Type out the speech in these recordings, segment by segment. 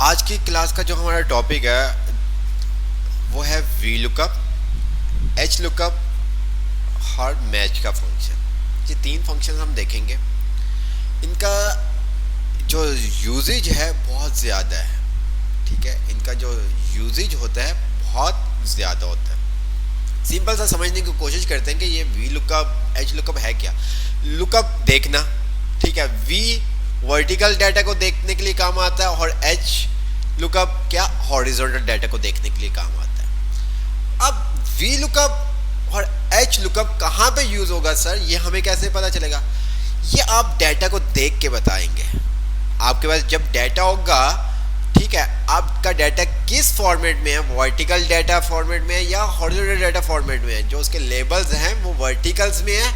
आज की क्लास का जो हमारा टॉपिक है वो है वी लुकअप, एच लुकअप और मैच का फंक्शन। ये तीन फंक्शन हम देखेंगे। इनका जो यूजेज है बहुत ज़्यादा है। ठीक है, इनका जो यूजेज होता है बहुत ज़्यादा होता है। सिंपल सा समझने की कोशिश करते हैं कि ये वी लुकअप एच लुकअप है क्या। लुकअप देखना, ठीक है, वी वर्टिकल डाटा को देखने के लिए काम आता है और एच लुकअप क्या हॉरिजॉन्टल डाटा को देखने के लिए काम आता है। अब वी लुकअप और एच लुकअप कहाँ पे यूज होगा सर, ये हमें कैसे पता चलेगा? ये आप डाटा को देख के बताएंगे। आपके पास जब डाटा होगा, ठीक है, आपका डाटा किस फॉर्मेट में है, वर्टिकल डाटा फॉर्मेट में है या हॉरिजॉन्टल डाटा फॉर्मेट में है, जो उसके लेबल्स हैं वो वर्टिकल्स में है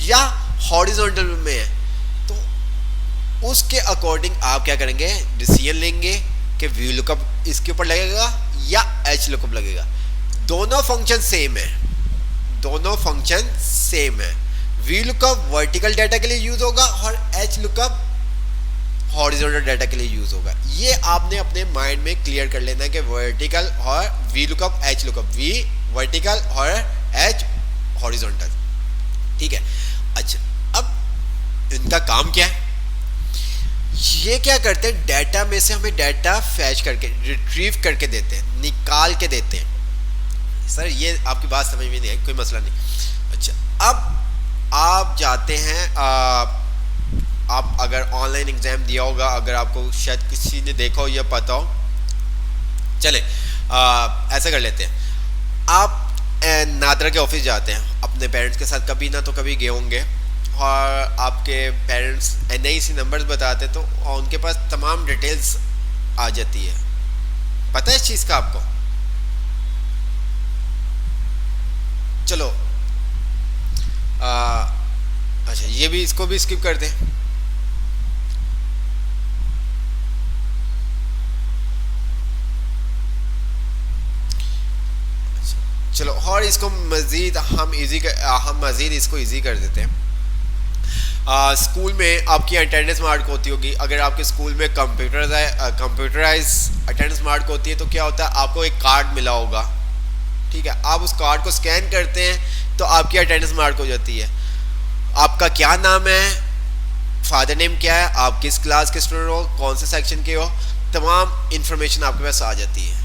या हॉरिजॉन्टल में है, तो उसके अकॉर्डिंग आप क्या करेंगे, डिसीजन लेंगे कि वी लुकअप इसके ऊपर लगेगा या एच लुकअप लगेगा। दोनों फंक्शन सेम है, दोनों फंक्शन सेम है। वी लुकअप वर्टिकल डाटा के लिए यूज होगा और एच लुकअप हॉरिजॉन्टल डाटा के लिए यूज होगा। ये आपने अपने माइंड में क्लियर कर लेना है कि वर्टिकल और V lookup H lookup, V vertical और एच हॉरिजॉन्टल। ठीक है, अच्छा, अब इनका काम क्या है? ये क्या करते हैं, डाटा में से हमें डाटा फैच करके रिट्रीव करके देते हैं, निकाल के देते हैं। सर ये आपकी बात समझ में नहीं आई, कोई मसला नहीं। अच्छा, अब आप जाते हैं, आप अगर ऑनलाइन एग्जाम दिया होगा, अगर आपको शायद किसी ने देखा हो या पता हो, चले ऐसा कर लेते हैं। आप नादरा के ऑफिस जाते हैं अपने पेरेंट्स के साथ, कभी ना तो कभी गए होंगे, और आपके पेरेंट्स NIC नंबर्स बताते तो उनके पास तमाम डिटेल्स आ जाती है। पता है इस चीज़ का आपको? चलो अच्छा, ये भी, इसको भी स्किप कर दें। चलो, और इसको मज़ीद हम मज़ीद इसको इजी कर देते हैं। स्कूल में आपकी अटेंडेंस मार्क होती होगी। अगर आपके स्कूल में कंप्यूटराइज अटेंडेंस मार्क होती है तो क्या होता है, आपको एक कार्ड मिला होगा। ठीक है, आप उस कार्ड को स्कैन करते हैं तो आपकी अटेंडेंस मार्क हो जाती है। आपका क्या नाम है, फादर नेम क्या है, आप किस क्लास के स्टूडेंट हो, कौन से सेक्शन के हो, तमाम इंफॉर्मेशन आपके पास आ जाती है।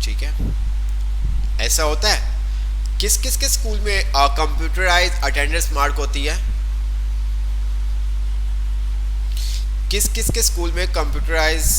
ठीक है, ऐसा होता है। किस किस के स्कूल में कंप्यूटराइज अटेंडेंस मार्क होती है? किस किस के स्कूल में कंप्यूटराइज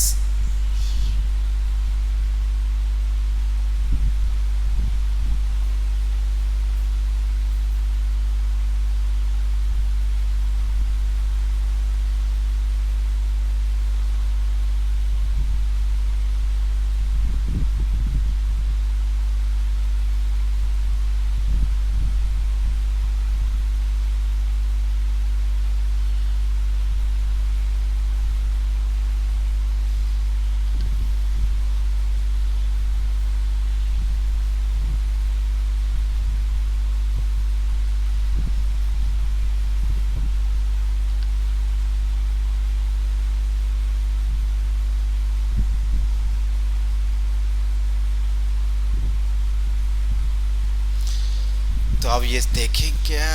तो आप ये देखें, क्या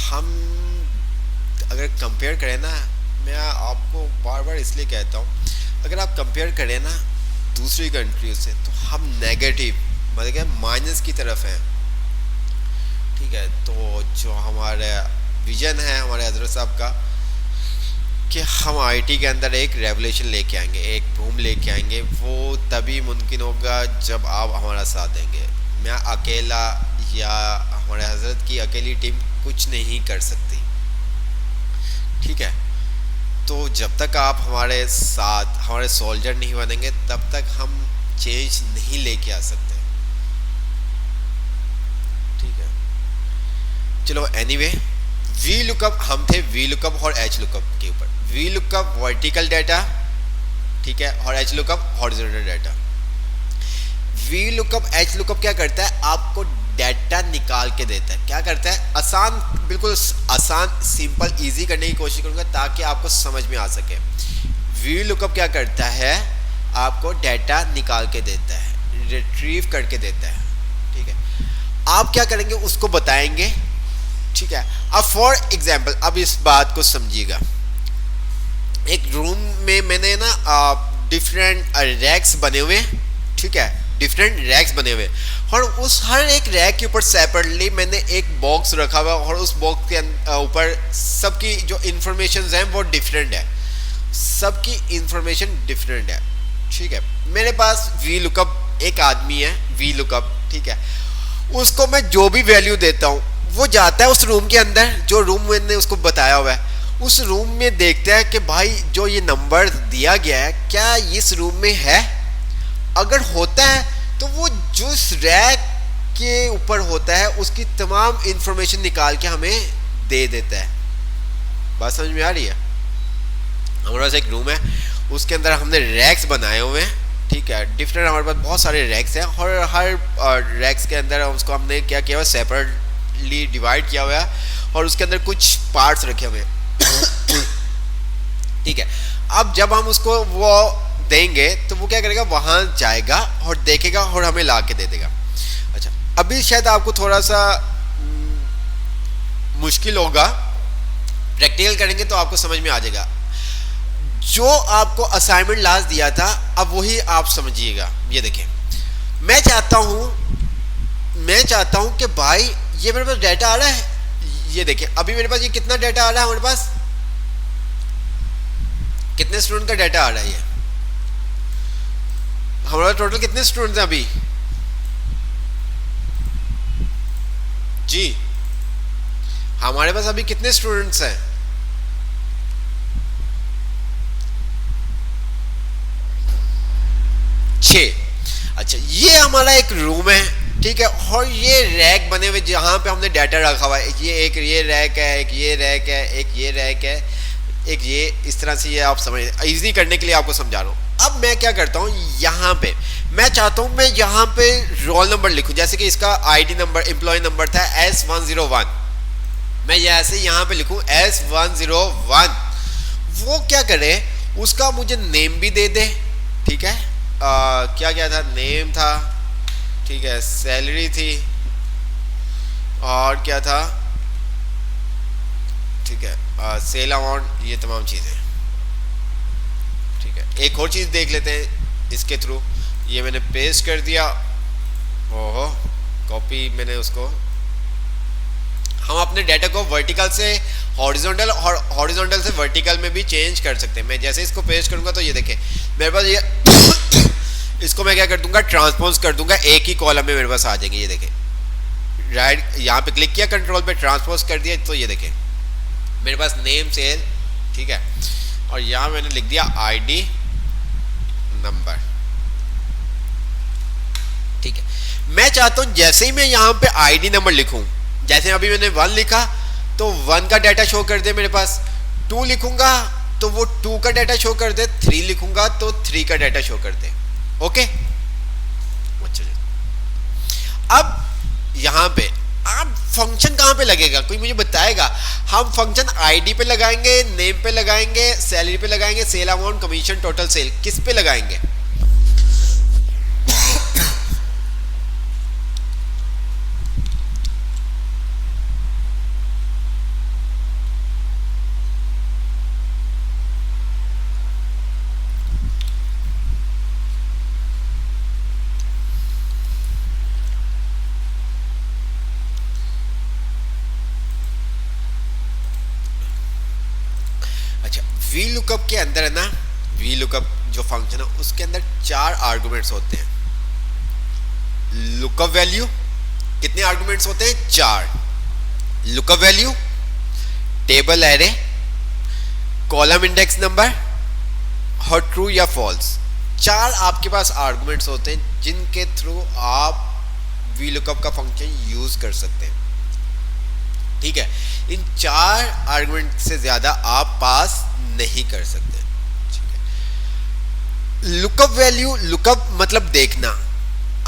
हम अगर कंपेयर करें ना, मैं आपको बार बार इसलिए कहता हूँ, अगर आप कंपेयर करें ना दूसरी कंट्रियों से, तो हम नेगेटिव मतलब माइनस की तरफ हैं। ठीक है, तो जो हमारा विजन है हमारे हजरत साहब का कि हम IT के अंदर एक रेवोल्यूशन लेके आएंगे, एक बूम लेके आएंगे, वो तभी मुमकिन होगा जब आप हमारा साथ देंगे। मैं अकेला या हमारे हजरत की अकेली टीम कुछ नहीं कर सकती। ठीक है, तो जब तक आप हमारे साथ हमारे सोल्जर नहीं बनेंगे तब तक हम चेंज नहीं लेके आ सकते। ठीक है, चलो एनीवे, वी लुकअप हम थे वी लुकअप और एच लुकअप के ऊपर। वी लुकअप वर्टिकल डाटा, ठीक है, और H lookup horizontal data. We lookup H lookup क्या करता है, आपको डाटा निकाल के देता है। क्या करता है, आसान, बिल्कुल आसान, सिंपल, इजी करने की कोशिश करूंगा ताकि आपको समझ में आ सके। वी लुकअप क्या करता है, आपको डाटा निकाल के देता है, रिट्रीव करके देता है। ठीक है, आप क्या करेंगे उसको बताएंगे। ठीक है, अब फॉर एग्जाम्पल, अब इस बात को समझिएगा, एक रूम में मैंने ना डिफरेंट रैक्स बने हुए, ठीक है, डिफरेंट रैक्स बने हुए, और उस हर एक रैक के ऊपर सेपरेटली मैंने एक बॉक्स रखा हुआ, और उस बॉक्स के ऊपर सबकी जो इंफॉर्मेशन है वो डिफरेंट है, सबकी इंफॉर्मेशन डिफरेंट है। ठीक है, मेरे पास वी लुकअप एक आदमी है, वी लुकअप, ठीक है, उसको मैं जो भी वैल्यू देता हूँ वो जाता है उस रूम के अंदर, जो रूम मैंने उसको बताया हुआ है, उस रूम में देखता है कि भाई जो ये नंबर दिया गया है क्या इस रूम में है। अगर होता है तो वो जिस रैक के ऊपर होता है उसकी तमाम इंफॉर्मेशन निकाल के हमें दे देता है। बात समझ में आ रही है? हमारे पास एक रूम है, उसके अंदर हमने रैक्स बनाए हुए हैं, ठीक है, डिफरेंट, हमारे पास बहुत सारे रैक्स हैं, और हर रैक्स के अंदर उसको हमने क्या किया हुआ, सेपरेटली डिवाइड किया हुआ है, और उसके अंदर कुछ पार्ट्स रखे हुए हैं। ठीक है, अब जब हम उसको वो देंगे तो वो क्या करेगा, वहां जाएगा और देखेगा और हमें ला के दे देगा। अच्छा, अभी शायद आपको थोड़ा सा मुश्किल होगा, प्रैक्टिकल करेंगे तो आपको समझ में आ जाएगा। जो आपको असाइनमेंट लास्ट दिया था अब वही आप समझिएगा। ये देखिए, मैं चाहता हूं कि भाई ये मेरे पास डाटा आ रहा है, ये देखिए अभी मेरे पास ये कितना डाटा आ रहा है, हमारे पास कितने स्टूडेंट का डाटा आ रहा है, ये हमारा टोटल कितने स्टूडेंट्स हैं अभी जी, हमारे पास अभी कितने स्टूडेंट्स हैं? अच्छा, ये हमारा एक रूम है, ठीक है, और ये रैक बने हुए जहां पे हमने डाटा रखा हुआ है, ये रैक है, एक ये रैक है, एक ये रैक है, एक ये, इस तरह से ये आप समझ, इजी करने के लिए आपको समझा रहा हूँ। अब मैं क्या करता हूँ, यहाँ पे मैं चाहता हूँ मैं यहाँ पे रोल नंबर लिखूँ, जैसे कि इसका आईडी नंबर, एम्प्लॉय नंबर था S101, मैं ऐसे यहाँ पे लिखूँ S101। वो क्या करे, उसका मुझे नेम भी दे दे, ठीक है, क्या क्या था, नेम था, ठीक है, सैलरी थी, और क्या था, ठीक है, सेल अमाउंट, ये तमाम चीज़ें। ठीक है, एक और चीज़ देख लेते हैं इसके थ्रू, ये मैंने पेस्ट कर दिया, ओहो कॉपी मैंने उसको, हम अपने डाटा को वर्टिकल से हॉरिजॉन्टल और हॉरिजॉन्टल से वर्टिकल में भी चेंज कर सकते हैं। मैं जैसे इसको पेस्ट करूंगा तो ये देखें मेरे पास ये इसको मैं क्या कर दूंगा, ट्रांसपोज कर दूंगा, एक ही कॉलम में मेरे पास आ जाएंगे। ये देखें, राइट यहाँ पे क्लिक किया, कंट्रोल पे ट्रांसपोज कर दिया, तो ये देखें मेरे पास नेम सेल, ठीक है, और यहाँ मैंने लिख दिया आईडी नंबर। ठीक है, मैं चाहता हूं जैसे ही मैं यहाँ पे आईडी नंबर लिखूं, जैसे अभी मैंने 1 लिखा तो 1 का डाटा शो कर दे मेरे पास, 2 लिखूंगा तो वो 2 का डाटा शो कर दे, 3 लिखूंगा तो 3 का डाटा शो कर दे। ओके, अच्छा, अब यहाँ पे आप फंक्शन कहाँ पे लगेगा, कोई मुझे बताएगा? हम फंक्शन आईडी पे लगाएंगे, नेम पे लगाएंगे, सैलरी पे लगाएंगे, sale amount, commission, total sale, किस पे लगाएंगे? वी लुकअप के अंदर है ना, वी लुकअप जो फंक्शन है उसके अंदर 4 आर्गुमेंट्स होते हैं। लुकअप वैल्यू, कितने आर्गुमेंट्स होते हैं? 4। Lookup value, table array, column index number और ट्रू या फॉल्स। 4 आपके पास आर्गुमेंट्स होते हैं जिनके थ्रू आप वी लुकअप का फंक्शन यूज कर सकते हैं। ठीक है, इन 4 आर्गुमेंट से ज्यादा आप पास नहीं कर सकते। ठीक है, लुकअप वैल्यू, लुकअप मतलब देखना।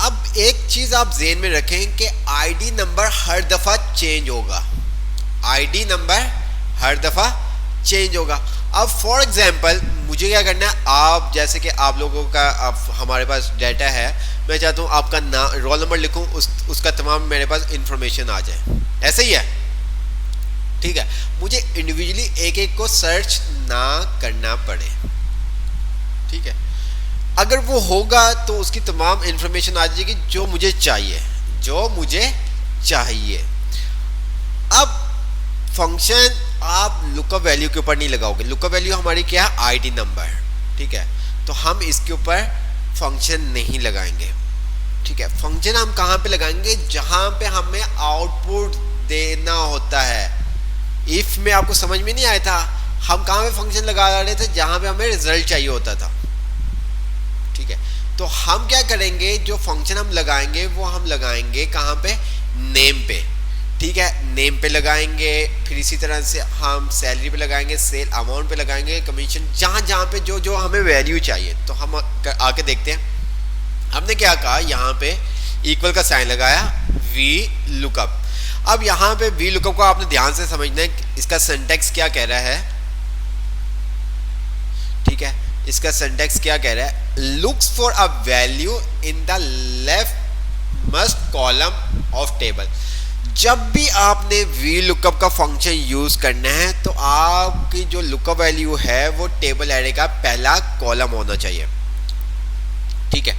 अब एक चीज आप ज़हन में रखें कि आईडी नंबर हर दफा चेंज होगा, आईडी नंबर हर दफा चेंज होगा। अब फॉर एग्जांपल मुझे क्या करना है, आप जैसे कि आप लोगों का हमारे पास डाटा है, मैं चाहता हूँ आपका नाम रोल नंबर लिखूँ, उसका तमाम मेरे पास इंफॉर्मेशन आ जाए, ऐसे ही है, ठीक है। मुझे इंडिविजुअली एक एक को सर्च ना करना पड़े, ठीक है। अगर वो होगा तो उसकी तमाम इंफॉर्मेशन आ जाएगी जो मुझे चाहिए, जो मुझे चाहिए। अब फंक्शन आप लुकअप वैल्यू के ऊपर नहीं लगाओगे, लुकअप वैल्यू हमारी क्या है, आईडी नंबर, ठीक है। तो हम इसके ऊपर फंक्शन नहीं लगाएंगे, ठीक है। फंक्शन हम कहाँ पे लगाएंगे, जहां पे हमें आउटपुट देना होता है। इफ में आपको समझ में नहीं आया था, हम कहाँ पे फंक्शन लगा रहे थे, जहां पे हमें रिजल्ट चाहिए होता था, ठीक है। तो हम क्या करेंगे, जो फंक्शन हम लगाएंगे वो हम लगाएंगे कहाँ पे, नेम पे, ठीक है। नेम पे लगाएंगे, फिर इसी तरह से हम सैलरी पे लगाएंगे, सेल अमाउंट पे लगाएंगे, कमीशन, जहां जहां पे जो जो हमें वैल्यू चाहिए। तो हम आके देखते हैं, हमने क्या कहा, यहाँ पे इक्वल का साइन लगाया, वी लुकअप। अब यहाँ पे वी लुकअप को आपने ध्यान से समझना है, इसका सिंटैक्स क्या कह रहा है, ठीक है। इसका सिंटैक्स क्या कह रहा है, looks for a value in the left must column of table. जब भी आपने वी लुकअप का फंक्शन यूज करना है तो आपकी जो लुकअप वैल्यू है वो टेबल एरे का पहला कॉलम होना चाहिए, ठीक है।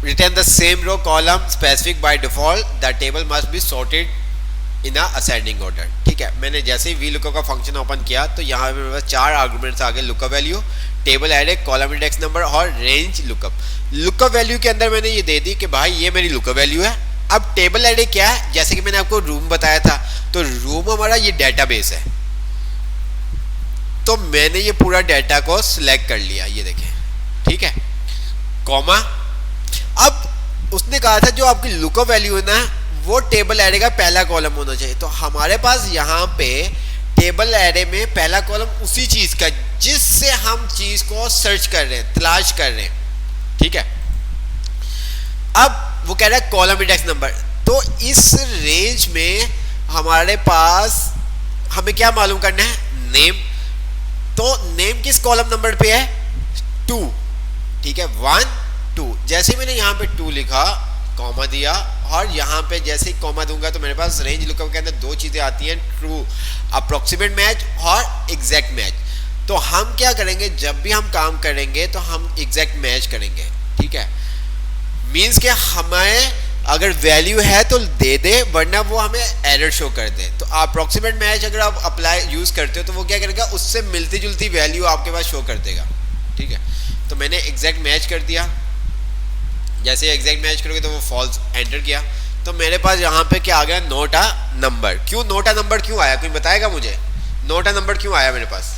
Return the same row column specific by default, the table must be sorted in a ascending order, ठीक है। मैंने जैसे ही वी लुकअप का फंक्शन ओपन किया तो यहाँ पे मेरे पास 4 आर्गुमेंट्स आ गए, lookup value, table array, column index number और रेंज लुकअप। लुकअप वैल्यू के अंदर मैंने ये दे दी कि भाई ये मेरी लुकअप वैल्यू है। अब टेबल एरे क्या है, जैसे कि मैंने आपको रूम बताया था, तो रूम हमारा ये डेटाबेस है, तो मैंने ये पूरा डाटा को सिलेक्ट कर लिया, ये देखें, ठीक है, कॉमा। अब उसने कहा था जो आपकी लुकअप वैल्यू है ना, वो टेबल एरे का पहला कॉलम होना चाहिए। तो हमारे पास यहाँ पे टेबल एरे में पहला कॉलम उसी चीज का जिससे हम चीज को सर्च कर रहे हैं, तलाश कर रहे हैं, ठीक है। अब वो कह रहा है कॉलम इंडेक्स नंबर, तो इस रेंज में हमारे पास हमें क्या मालूम करना है, नेम। तो नेम किस कॉलम नंबर पे है, 2, ठीक है, 1 2। जैसे मैंने यहाँ पे 2 लिखा, कॉमा दिया, और यहाँ पे जैसे ही कॉमा दूंगा तो मेरे पास रेंज लुकअप के अंदर 2 चीजें आती हैं, ट्रू अप्रोक्सीमेट मैच और एग्जैक्ट मैच। तो हम क्या करेंगे, जब भी हम काम करेंगे तो हम एग्जैक्ट मैच करेंगे, ठीक है। मीन्स के हमें अगर वैल्यू है तो दे दे, वरना वो हमें एरर शो कर दे। तो अप्रोक्सीमेट मैच अगर आप अप्लाई यूज करते हो तो वो क्या करेगा, उससे मिलती जुलती वैल्यू आपके पास शो कर देगा, ठीक है। तो मैंने एग्जैक्ट मैच कर दिया, जैसे एग्जैक्ट मैच करोगे तो वो फॉल्स एंटर किया, तो मेरे पास यहाँ पे क्या आ गया, नोट अ नंबर। क्यों नोट अ नंबर क्यों आया, कोई बताएगा मुझे, नोट अ नंबर क्यों आया मेरे पास?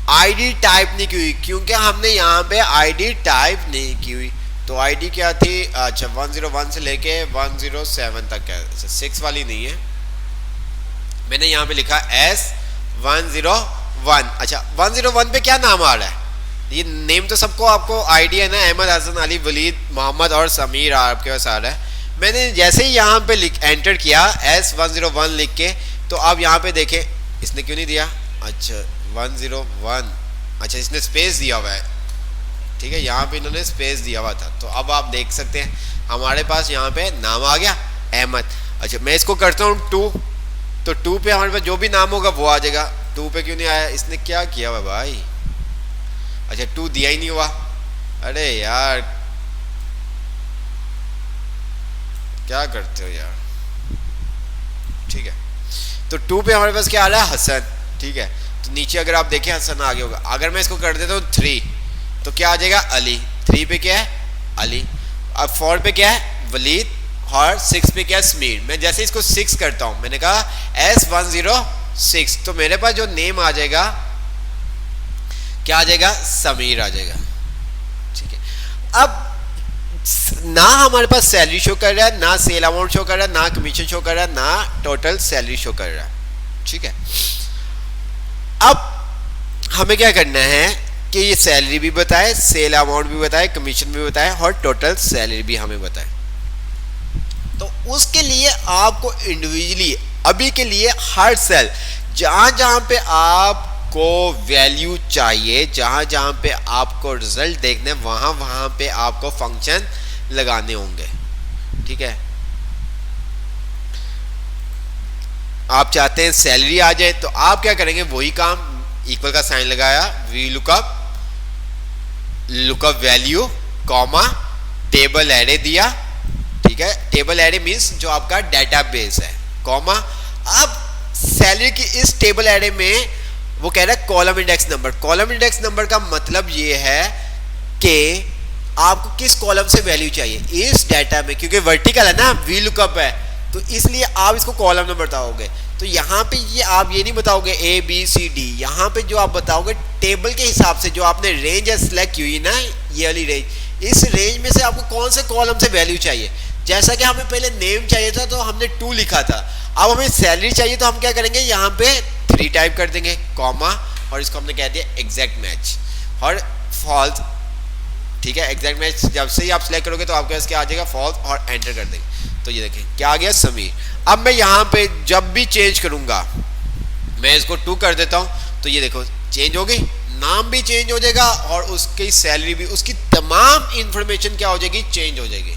आईडी टाइप नहीं की हुई, क्योंकि हमने यहाँ पे आईडी टाइप नहीं की हुई। तो आईडी क्या थी, अच्छा 101 से लेके 107 तक है, 6 वाली नहीं है। मैंने यहाँ पे लिखा S101। अच्छा 101 पे क्या नाम आ रहा है, ये नेम तो सबको आपको आईडी है ना, अहमद, हसन, अली, वलीद, मोहम्मद और समीर आपके पास आ रहा है। मैंने जैसे ही यहाँ पे एंटर किया S101 लिख के, तो आप यहाँ पे देखें इसने क्यों नहीं दिया, अच्छा 101, अच्छा इसने स्पेस दिया हुआ है, ठीक है, यहाँ पे इन्होंने स्पेस दिया हुआ था। तो अब आप देख सकते हैं हमारे पास यहाँ पे नाम आ गया अहमद। अच्छा मैं इसको करता हूँ 2, तो 2 पे हमारे पास जो भी नाम होगा वो आ जाएगा। 2 पे क्यों नहीं आया, इसने क्या किया हुआ भाई, अच्छा 2 दिया ही नहीं हुआ, अरे यार क्या करते हो यार, ठीक है। तो 2 पे हमारे पास क्या आ रहा है, हसन, ठीक है। तो नीचे अगर आप देखें हसन आगे होगा। अगर मैं इसको कर देता हूँ 3 तो क्या आ जाएगा, अली। 3 पे क्या है, अली। अब 4 पे क्या है, वलीद, और 6 पे क्या है, समीर। मैं जैसे इसको 6 करता हूँ, मैंने कहा S106, तो मेरे पास जो नेम आ जाएगा क्या आ जाएगा, समीर आ जाएगा। ठीक है, अब ना हमारे पास सैलरी शो कर रहा है, ना सेल अमाउंट शो कर रहा है, ना कमीशन शो कर रहा है, ना टोटल सैलरी शो कर रहा है। ठीक है, अब हमें क्या करना है कि ये सैलरी भी बताए, सेल अमाउंट भी बताए, कमीशन भी बताए और टोटल सैलरी भी हमें बताए। तो उसके लिए आपको इंडिविजुअली अभी के लिए हर सेल जहां जहां पे आपको वैल्यू चाहिए, जहां जहां पे आपको रिजल्ट देखने, वहां वहां पे आपको फंक्शन लगाने होंगे। ठीक है, आप चाहते हैं सैलरी आ जाए तो आप क्या करेंगे, वही काम, इक्वल का साइन लगाया, V lookup, lookup value comma table array दिया। ठीक है, टेबल एरे मींस जो आपका डेटाबेस है, कॉमा। अब सैलरी की इस टेबल एरे में वो कह रहा है column index number. Column index number का मतलब ये है कि आपको किस कॉलम से वैल्यू चाहिए इस डाटा में, क्योंकि वर्टिकल है ना, वी लुकअप है, तो इसलिए आप इसको कॉलम नंबर बताओगे। तो यहाँ पे ये आप ये नहीं बताओगे ए बी सी डी, यहाँ पे जो आप बताओगे टेबल के हिसाब से जो आपने रेंज सेलेक्ट की हुई ना, ये वाली रेंज, इस रेंज में से आपको कौन से कॉलम से वैल्यू चाहिए। जैसा कि हमें पहले नेम चाहिए था तो हमने 2 लिखा था, अब हमें सैलरी चाहिए तो हम क्या करेंगे, यहाँ पे 3 टाइप कर देंगे, कॉमा, और इसको हमने कह दिया एग्जैक्ट मैच और फॉल्स। ठीक है, एग्जैक्ट मैच जब से ही आप सिलेक्ट करोगे तो आपके पास क्या आ जाएगा, फॉल्स, और एंटर कर देंगे। तो ये देखें क्या आ गया, समीर। अब मैं यहाँ पे जब भी चेंज करूंगा, मैं इसको 2 कर देता हूं, तो ये देखो चेंज हो गई, नाम भी चेंज हो जाएगा और उसकी सैलरी भी, उसकी तमाम इंफॉर्मेशन क्या हो जाएगी, चेंज हो जाएगी।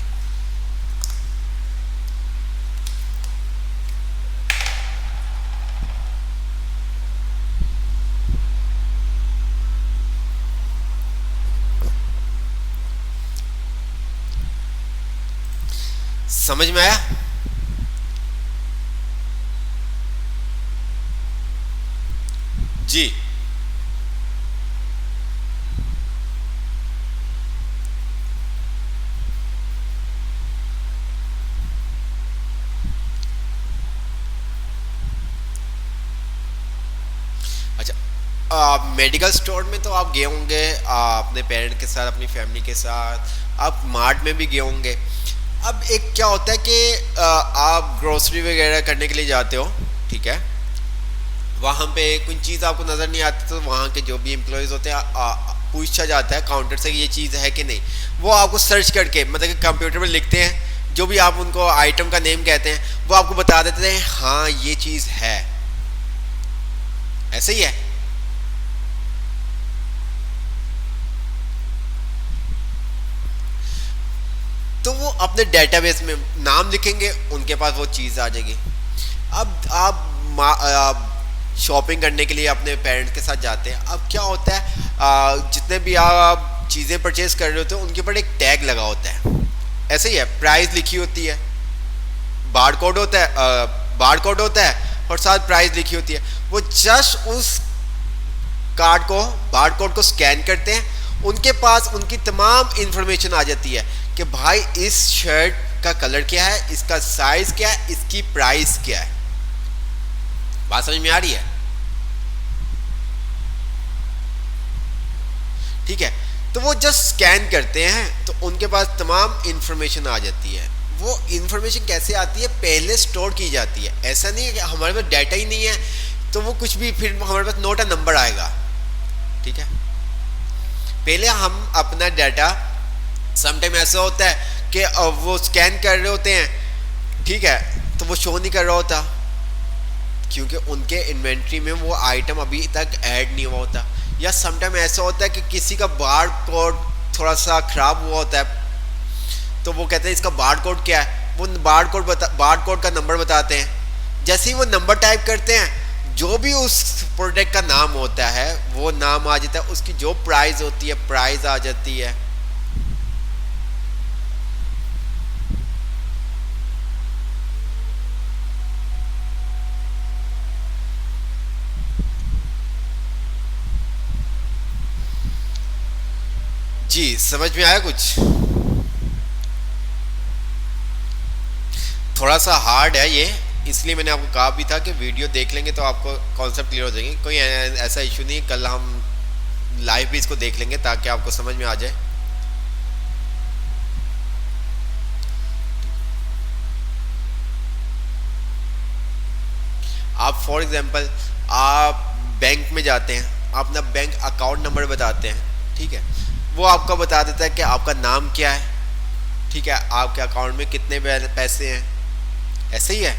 समझ में आया? जी, अच्छा, मेडिकल स्टोर में तो आप गए होंगे अपने पेरेंट के साथ, अपनी फैमिली के साथ, आप मार्ट में भी गए होंगे। अब एक क्या होता है कि आप ग्रोसरी वगैरह करने के लिए जाते हो, ठीक है, वहाँ पे कोई चीज़ आपको नज़र नहीं आती तो वहाँ के जो भी एम्प्लॉयज़ होते हैं पूछा जाता है काउंटर से कि ये चीज़ है कि नहीं। वो आपको सर्च करके, मतलब कि कंप्यूटर में लिखते हैं, जो भी आप उनको आइटम का नेम कहते हैं वो आपको बता देते हैं हाँ ये चीज़ है, ऐसे ही है। तो वो अपने डेटाबेस में नाम लिखेंगे, उनके पास वो चीज़ आ जाएगी। अब आप शॉपिंग करने के लिए अपने पेरेंट्स के साथ जाते हैं, अब क्या होता है जितने भी आप चीज़ें परचेज कर रहे होते हैं उनके ऊपर एक टैग लगा होता है, ऐसे ही है, प्राइस लिखी होती है, बार कोड होता है और साथ प्राइस लिखी होती है। वो जस्ट उस बार कोड को स्कैन करते हैं, उनके पास उनकी तमाम इंफॉर्मेशन आ जाती है कि भाई इस शर्ट का कलर क्या है, इसका साइज क्या है, इसकी प्राइस क्या है। बात समझ में आ रही है? ठीक है, तो वो जस्ट स्कैन करते हैं तो उनके पास तमाम इंफॉर्मेशन आ जाती है। वो इंफॉर्मेशन कैसे आती है, पहले स्टोर की जाती है। ऐसा नहीं है कि हमारे पास डाटा ही नहीं है तो वो कुछ भी, फिर हमारे पास नोट अ नंबर आएगा। ठीक है, पहले हम अपना डाटा, समटाइम ऐसा होता है कि वो स्कैन कर रहे होते हैं, ठीक है, तो वो शो नहीं कर रहा होता क्योंकि उनके इन्वेंट्री में वो आइटम अभी तक ऐड नहीं हुआ होता। या समटाइम ऐसा होता है कि किसी का बार कोड थोड़ा सा ख़राब हुआ होता है तो वो कहते हैं इसका बार कोड क्या है, वो बार कोड का नंबर बताते हैं। जैसे ही वो नंबर टाइप करते हैं, जो भी उस प्रोडक्ट का नाम होता है वो नाम आ जाता है, उसकी जो प्राइस होती है प्राइस आ जाती है। जी, समझ में आया? कुछ थोड़ा सा हार्ड है ये, इसलिए मैंने आपको कहा भी था कि वीडियो देख लेंगे तो आपको कॉन्सेप्ट क्लियर हो जाएंगे। कोई ऐसा इशू नहीं, कल हम लाइव भी इसको देख लेंगे ताकि आपको समझ में आ जाए। आप फॉर एग्जांपल आप बैंक में जाते हैं, अपना बैंक अकाउंट नंबर बताते हैं, ठीक है, वो आपको बता देता है कि आपका नाम क्या है, ठीक है, आपके अकाउंट में कितने पैसे हैं, ऐसे ही है,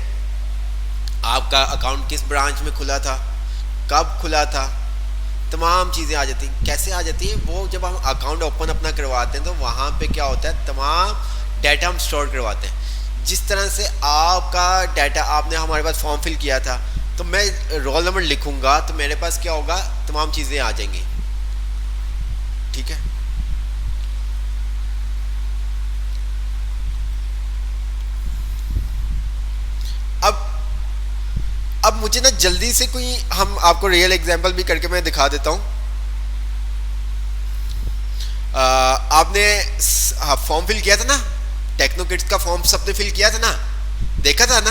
आपका अकाउंट किस ब्रांच में खुला था, कब खुला था, तमाम चीज़ें आ जाती हैं। कैसे आ जाती है? वो जब हम अकाउंट ओपन अपना करवाते हैं तो वहाँ पे क्या होता है, तमाम डाटा हम स्टोर करवाते हैं। जिस तरह से आपका डाटा, आपने हमारे पास फॉर्म फिल किया था, तो मैं रोल नंबर लिखूंगा तो मेरे पास क्या होगा, तमाम चीज़ें आ जाएंगी, ठीक है। अब मुझे ना जल्दी से कोई, हम आपको रियल एग्जांपल भी करके मैं दिखा देता हूँ। आपने फॉर्म फिल किया था ना, टेक्नो किड्स का फॉर्म सबने फिल किया था ना, देखा था ना?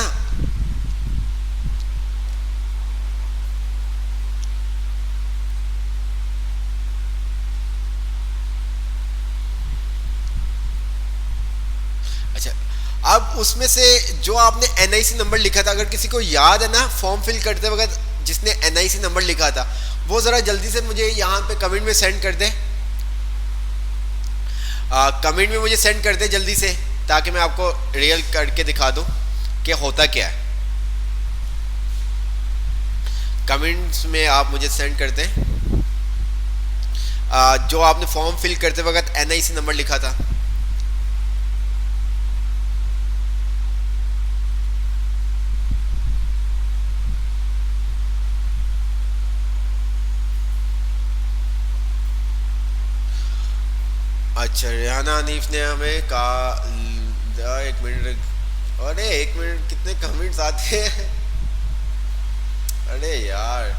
अच्छा, अब उसमें से जो आपने एनआईसी नंबर लिखा था, अगर किसी को याद है ना फॉर्म फिल करते वक्त जिसने एनआईसी नंबर लिखा था, वो ज़रा जल्दी से मुझे यहाँ पे कमेंट में सेंड कर दे। कमेंट में मुझे सेंड कर दे जल्दी से, ताकि मैं आपको रियल करके दिखा दूँ कि होता क्या है। कमेंट्स में आप मुझे सेंड कर दें जो आपने फॉर्म फिल करते वक्त एनआईसी नंबर लिखा था। अच्छा, रेहाना हनीफ ने हमें कहा, एक मिनट, अरे एक मिनट, कितने कमेंट्स आते हैं, अरे यार,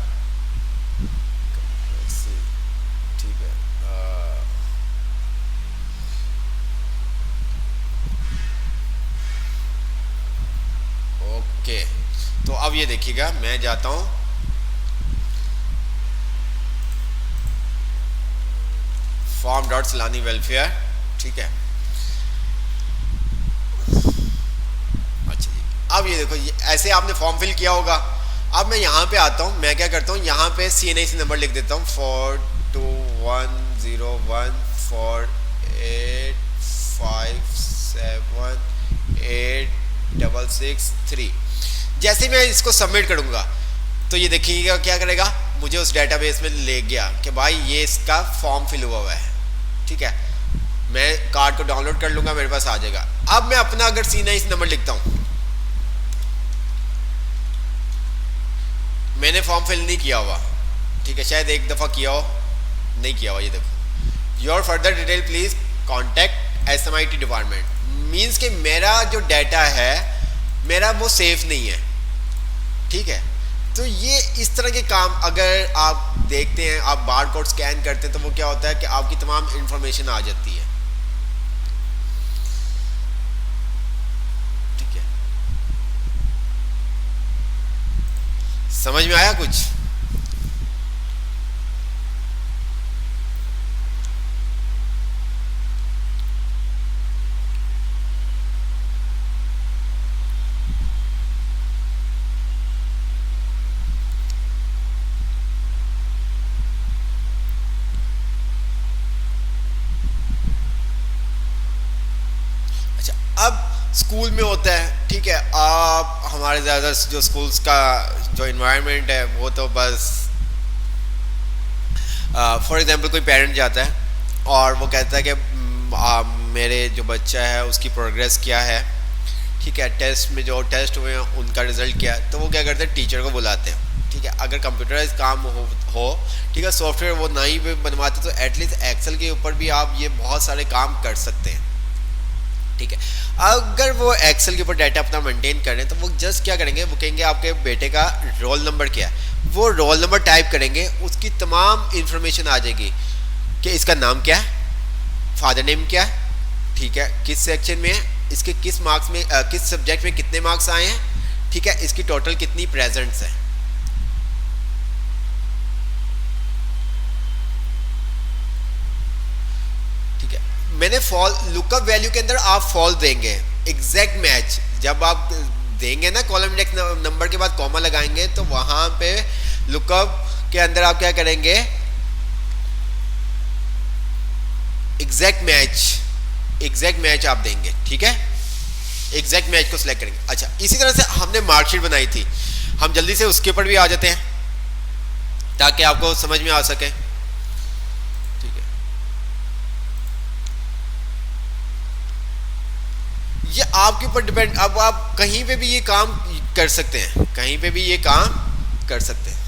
ठीक है। ओके, तो अब ये देखिएगा, मैं जाता हूँ फॉर्म डॉट सलानी वेलफेयर, ठीक है। अच्छा जी, अब ये देखो, ये ऐसे आपने फॉर्म फिल किया होगा। अब मैं यहाँ पे आता हूँ, मैं क्या करता हूँ, यहाँ पे CNIC नंबर लिख देता हूँ 42101485786663। जैसे मैं इसको सबमिट करूँगा तो ये देखिएगा क्या करेगा, मुझे उस डेटाबेस में ले गया कि भाई ये इसका फॉर्म फिल हुआ है, ठीक है। मैं कार्ड को डाउनलोड कर लूँगा, मेरे पास आ जाएगा। अब मैं अपना अगर CNIC नंबर लिखता हूँ, मैंने फॉर्म फिल नहीं किया हुआ, ठीक है, शायद एक दफ़ा किया हो, नहीं किया हुआ, ये देखो, your further detail please contact SMIT department. Means कि मेरा जो डाटा है मेरा वो सेफ नहीं है, ठीक है। तो ये इस तरह के काम अगर आप देखते हैं, आप बार कोड स्कैन करते हैं, तो वो क्या होता है कि आपकी तमाम इंफॉर्मेशन आ जाती है, ठीक है। समझ में आया कुछ? अब स्कूल में होता है, ठीक है, आप हमारे ज़्यादा जो स्कूल्स का जो इन्वायरमेंट है वो तो बस, फॉर एग्जांपल कोई पेरेंट जाता है और वो कहता है कि मेरे जो बच्चा है उसकी प्रोग्रेस क्या है, ठीक है, टेस्ट में जो टेस्ट हुए हैं उनका रिजल्ट क्या है, तो वो क्या करते हैं, टीचर को बुलाते हैं, ठीक है। अगर कंप्यूटराइज काम हो ठीक है, सॉफ्टवेयर वो नहीं भी बनवाते तो एटलीस्ट एक्सेल के ऊपर भी आप ये बहुत सारे काम कर सकते हैं, ठीक है। अगर वो एक्सेल के ऊपर डाटा अपना मेंटेन कर रहे हैं तो वो जस्ट क्या करेंगे, वो कहेंगे आपके बेटे का रोल नंबर क्या है, वो रोल नंबर टाइप करेंगे, उसकी तमाम इंफॉर्मेशन आ जाएगी कि इसका नाम क्या है, फादर नेम क्या है, ठीक है, किस सेक्शन में है, इसके किस मार्क्स में किस सब्जेक्ट में कितने मार्क्स आए हैं, ठीक है, इसकी टोटल कितनी प्रेजेंट्स है। मैंने फॉल लुकअप वैल्यू के अंदर आप फॉल देंगे, एग्जैक्ट मैच जब आप देंगे ना, कॉलम इंडेक्स नंबर के बाद कॉमा लगाएंगे तो वहां पे लुकअप के अंदर आप क्या करेंगे, एग्जैक्ट मैच आप देंगे, ठीक है, एग्जैक्ट मैच को सिलेक्ट करेंगे। अच्छा, इसी तरह से हमने मार्कशीट बनाई थी, हम जल्दी से उसके ऊपर भी आ जाते हैं ताकि आपको समझ में आ सके, ठीक है। ये आपके ऊपर डिपेंड, अब आप कहीं पे भी ये काम कर सकते हैं, कहीं पे भी ये काम कर सकते हैं।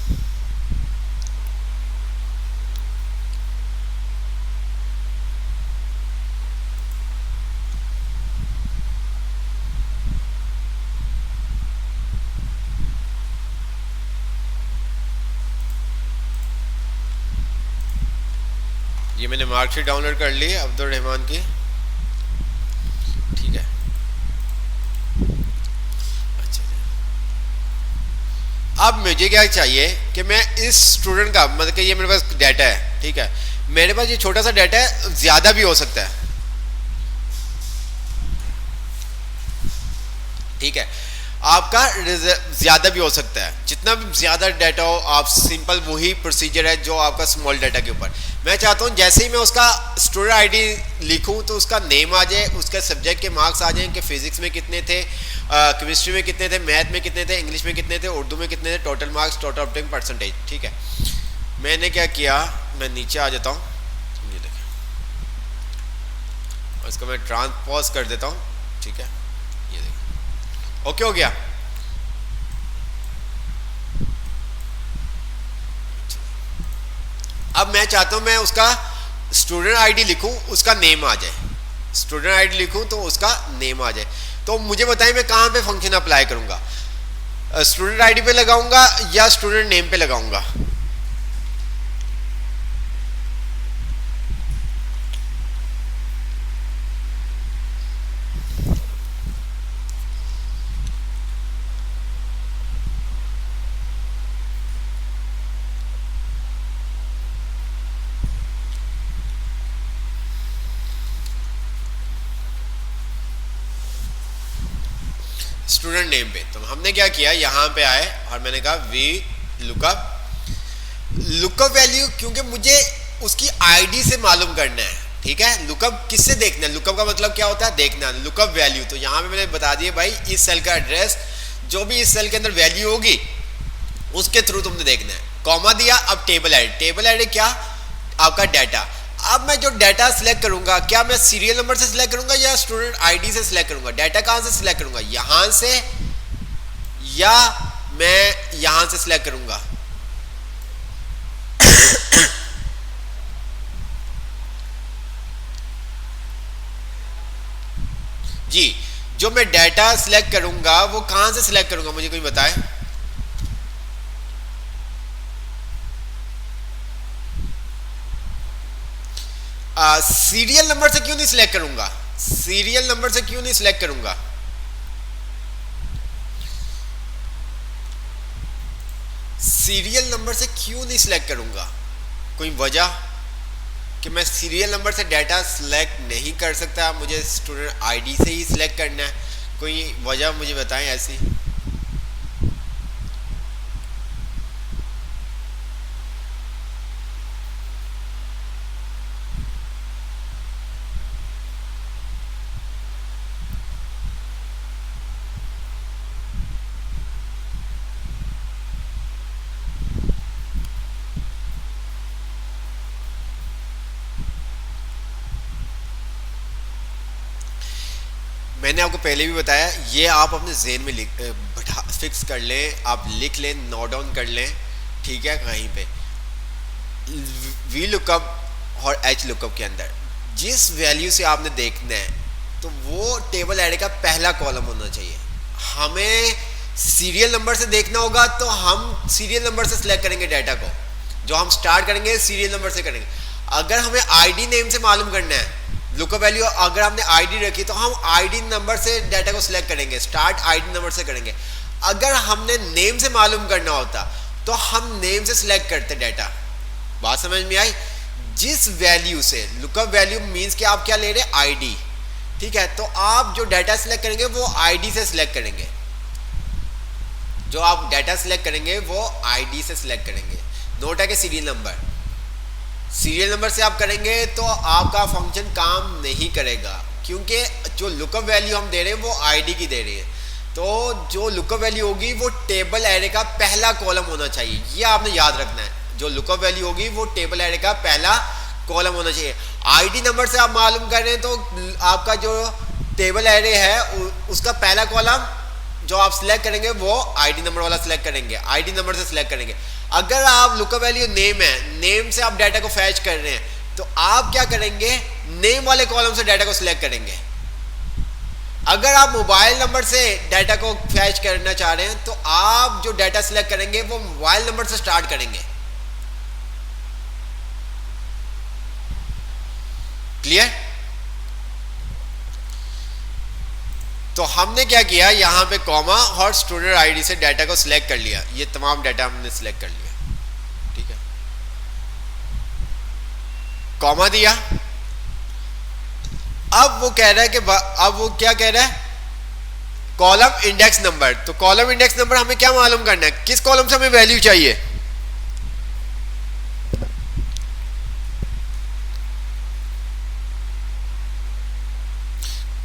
ये मैंने मार्कशीट डाउनलोड कर ली अब्दुल रहमान की, ठीक है। अच्छा, अब मुझे क्या चाहिए कि मैं इस स्टूडेंट का, मतलब कि ये मेरे पास डाटा है, ठीक है, मेरे पास ये छोटा सा डाटा है, ज्यादा भी हो सकता है, ठीक है, आपका ज्यादा भी हो सकता है, जितना भी ज्यादा डाटा हो आप सिंपल वही प्रोसीजर है जो आपका स्मॉल डाटा के ऊपर। मैं चाहता हूं जैसे ही मैं उसका स्टूडेंट आईडी लिखूं तो उसका नेम आ जाए, उसके सब्जेक्ट के मार्क्स आ जाएं कि फिजिक्स में कितने थे, केमिस्ट्री में कितने थे, मैथ में कितने थे, इंग्लिश में कितने थे, उर्दू में कितने थे, total marks, total opting percentage, ठीक है। मैंने क्या किया, मैं नीचे आ जाता हूँ, ये देखें, इसको मैं ट्रांसपोज कर देता हूँ, ठीक है, ये देखें, ओके हो गया। अब मैं चाहता हूं मैं उसका स्टूडेंट आईडी लिखूं, उसका नेम आ जाए, स्टूडेंट आईडी लिखूं तो उसका नेम आ जाए। तो मुझे बताएं मैं कहां पे फंक्शन अप्लाई करूंगा, स्टूडेंट आईडी पे लगाऊंगा या स्टूडेंट नेम पे लगाऊंगा? स्टूडेंट नेम पे। तो हमने क्या किया, यहां पे आए और मैंने कहा वी लुकअप वैल्यू, क्योंकि मुझे उसकी आईडी से मालूम करना है, ठीक है। लुकअप किससे देखना है, लुकअप का मतलब क्या होता है, देखना। लुकअप वैल्यू, तो यहां पे मैंने बता दिया भाई इस सेल का एड्रेस, जो भी इस सेल के अंदर वैल्यू होगी उसके थ्रू तुमने देखना है। कॉमा दिया, अब टेबल एड, टेबल एड क्या, आपका डाटा। अब मैं जो डाटा सिलेक्ट करूंगा, क्या मैं सीरियल नंबर से सिलेक्ट करूंगा या स्टूडेंट आईडी से सिलेक्ट करूंगा? डाटा कहां से सिलेक्ट करूंगा, यहां से या मैं यहां से सिलेक्ट करूंगा? जी, जो मैं डाटा सिलेक्ट करूंगा वो कहां से सिलेक्ट करूंगा, मुझे कोई बताए। सीरियल नंबर से क्यों नहीं सिलेक्ट करूंगा, सीरियल नंबर से क्यों नहीं सिलेक्ट करूंगा? सीरियल नंबर से क्यों नहीं सिलेक्ट करूंगा, कोई वजह कि मैं सीरियल नंबर से डाटा सिलेक्ट नहीं कर सकता, मुझे स्टूडेंट आईडी से ही सिलेक्ट करना है? कोई वजह मुझे बताएं ऐसी। मैंने आपको पहले भी बताया, ये आप अपने ज़हन में फिक्स कर लें, आप लिख लें, नोट डाउन कर लें, ठीक है। कहीं पे वी लुकअप और एच लुकअप के अंदर जिस वैल्यू से आपने देखना है तो वो टेबल ऐड का पहला कॉलम होना चाहिए। हमें सीरियल नंबर से देखना होगा तो हम सीरियल नंबर से सिलेक्ट करेंगे डाटा को, जो हम स्टार्ट करेंगे सीरियल नंबर से करेंगे। अगर हमें आईडी नेम से मालूम करना है लुकअप वैल्यू, अगर हमने आईडी रखी तो हम आईडी नंबर से डाटा को सिलेक्ट करेंगे, स्टार्ट आईडी नंबर से करेंगे। अगर हमने नेम से मालूम करना होता तो हम नेम से सिलेक्ट करते डाटा। बात समझ में आई? जिस वैल्यू से, लुकअप वैल्यू मींस कि आप क्या ले रहे हैं, आईडी, ठीक है। तो आप जो डाटा सिलेक्ट करेंगे वो आईडी से सिलेक्ट करेंगे, जो आप डाटा सिलेक्ट करेंगे वो आईडी से सिलेक्ट करेंगे, नोट है कि सीरियल नंबर, सीरियल नंबर से आप करेंगे तो आपका फंक्शन काम नहीं करेगा, क्योंकि जो लुकअप वैल्यू हम दे रहे हैं वो आईडी की दे रहे हैं। तो जो लुकअप वैल्यू होगी वो टेबल एरे का पहला कॉलम होना चाहिए, ये आपने याद रखना है। जो लुकअप वैल्यू होगी वो टेबल एरे का पहला कॉलम होना चाहिए। आईडी नंबर से आप मालूम कर रहे हैं तो आपका जो टेबल एरे है उसका पहला कॉलम जो आप सिलेक्ट करेंगे वो आईडी नंबर वाला सिलेक्ट करेंगे, आईडी नंबर से सिलेक्ट करेंगे। अगर आप लुकअप वैल्यू नेम है, नेम से आप डाटा को फैच कर रहे हैं तो आप क्या करेंगे, नेम वाले कॉलम से डाटा को सिलेक्ट करेंगे। अगर आप मोबाइल नंबर से डाटा को फैच करना चाह रहे हैं तो आप जो डाटा सिलेक्ट करेंगे वो मोबाइल नंबर से स्टार्ट करेंगे। क्लियर? तो हमने क्या किया, यहां पे कॉमा और स्टूडेंट आईडी से डाटा को सिलेक्ट कर लिया, ये तमाम डाटा हमने सिलेक्ट कर लिया, ठीक है। कॉमा दिया, अब वो कह रहा है कि अब वो क्या कह रहा है, कॉलम इंडेक्स नंबर। तो कॉलम इंडेक्स नंबर हमें क्या मालूम करना है, किस कॉलम से हमें वैल्यू चाहिए,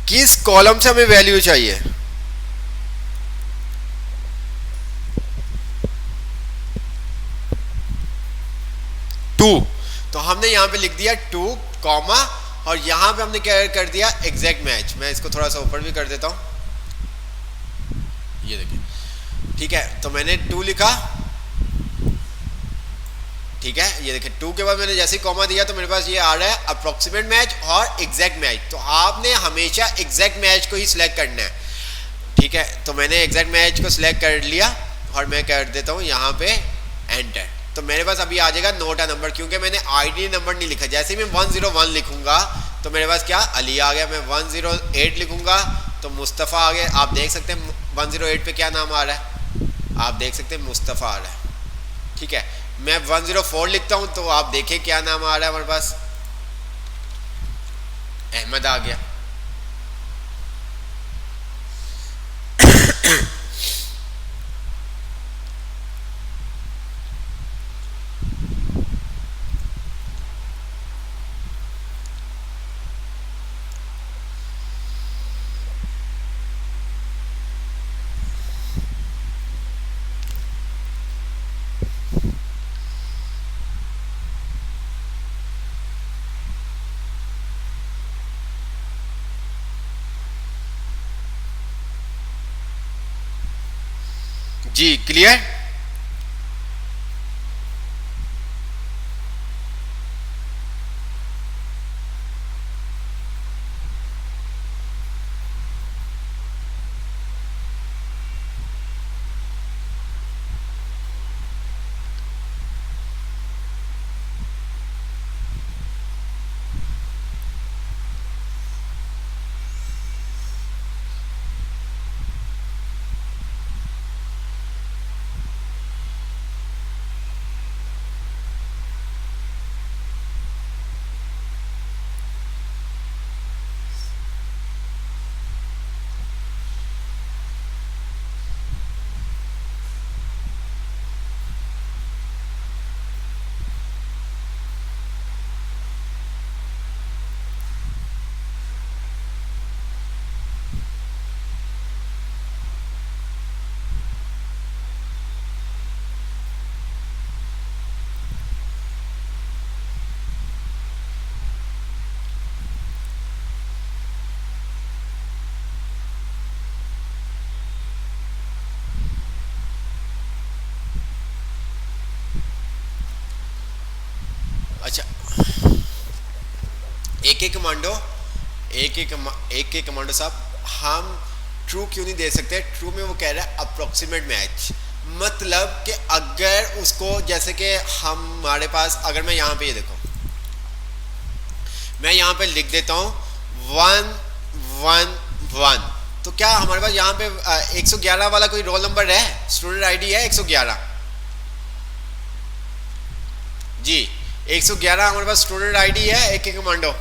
किस कॉलम से हमें वैल्यू चाहिए। टू, तो हमने यहां पे लिख दिया टू कॉमा और यहां पे हमने क्या कर दिया, एग्जैक्ट मैच। मैं इसको थोड़ा सा ऊपर भी कर देता हूं, ये देखिए, ठीक है। तो मैंने टू लिखा, ठीक है, ये देखिए टू के बाद मैंने जैसे ही कॉमा दिया तो मेरे पास ये आ रहा है अप्रोक्सीमेट मैच और एग्जैक्ट मैच। तो आपने हमेशा एग्जैक्ट मैच को ही सिलेक्ट करना है, ठीक है। तो मैंने एग्जैक्ट मैच को सिलेक्ट कर लिया और मैं कर देता हूँ यहाँ पे एंटर। तो मेरे पास अभी आ जाएगा नोट अ नंबर, क्योंकि मैंने आईडी नंबर नहीं लिखा। जैसे ही मैं 101 लिखूंगा तो मेरे पास क्या, अली आ गया। मैं 108 लिखूंगा तो मुस्तफ़ा आ गया। आप देख सकते हैं 108 पे क्या नाम आ रहा है, आप देख सकते हैं मुस्तफ़ा आ रहा है, ठीक है। मैं 104 लिखता हूं तो आप देखें क्या नाम आ रहा है हमारे पास, अहमद आ गया। जी क्लियर? अच्छा, एक एक कमांडो साहब हम ट्रू क्यों नहीं दे सकते। ट्रू में वो कह रहा है अप्रोक्सीमेट मैच, मतलब कि अगर उसको जैसे कि हमारे पास, अगर मैं यहाँ पे ये देखो, मैं यहाँ पे लिख देता हूँ 111, तो क्या हमारे पास यहाँ पे 111 वाला कोई रोल नंबर है, स्टूडेंट आईडी है 111 जी, 111 हमारे पास स्टूडेंट आईडी है, एक कमांडो।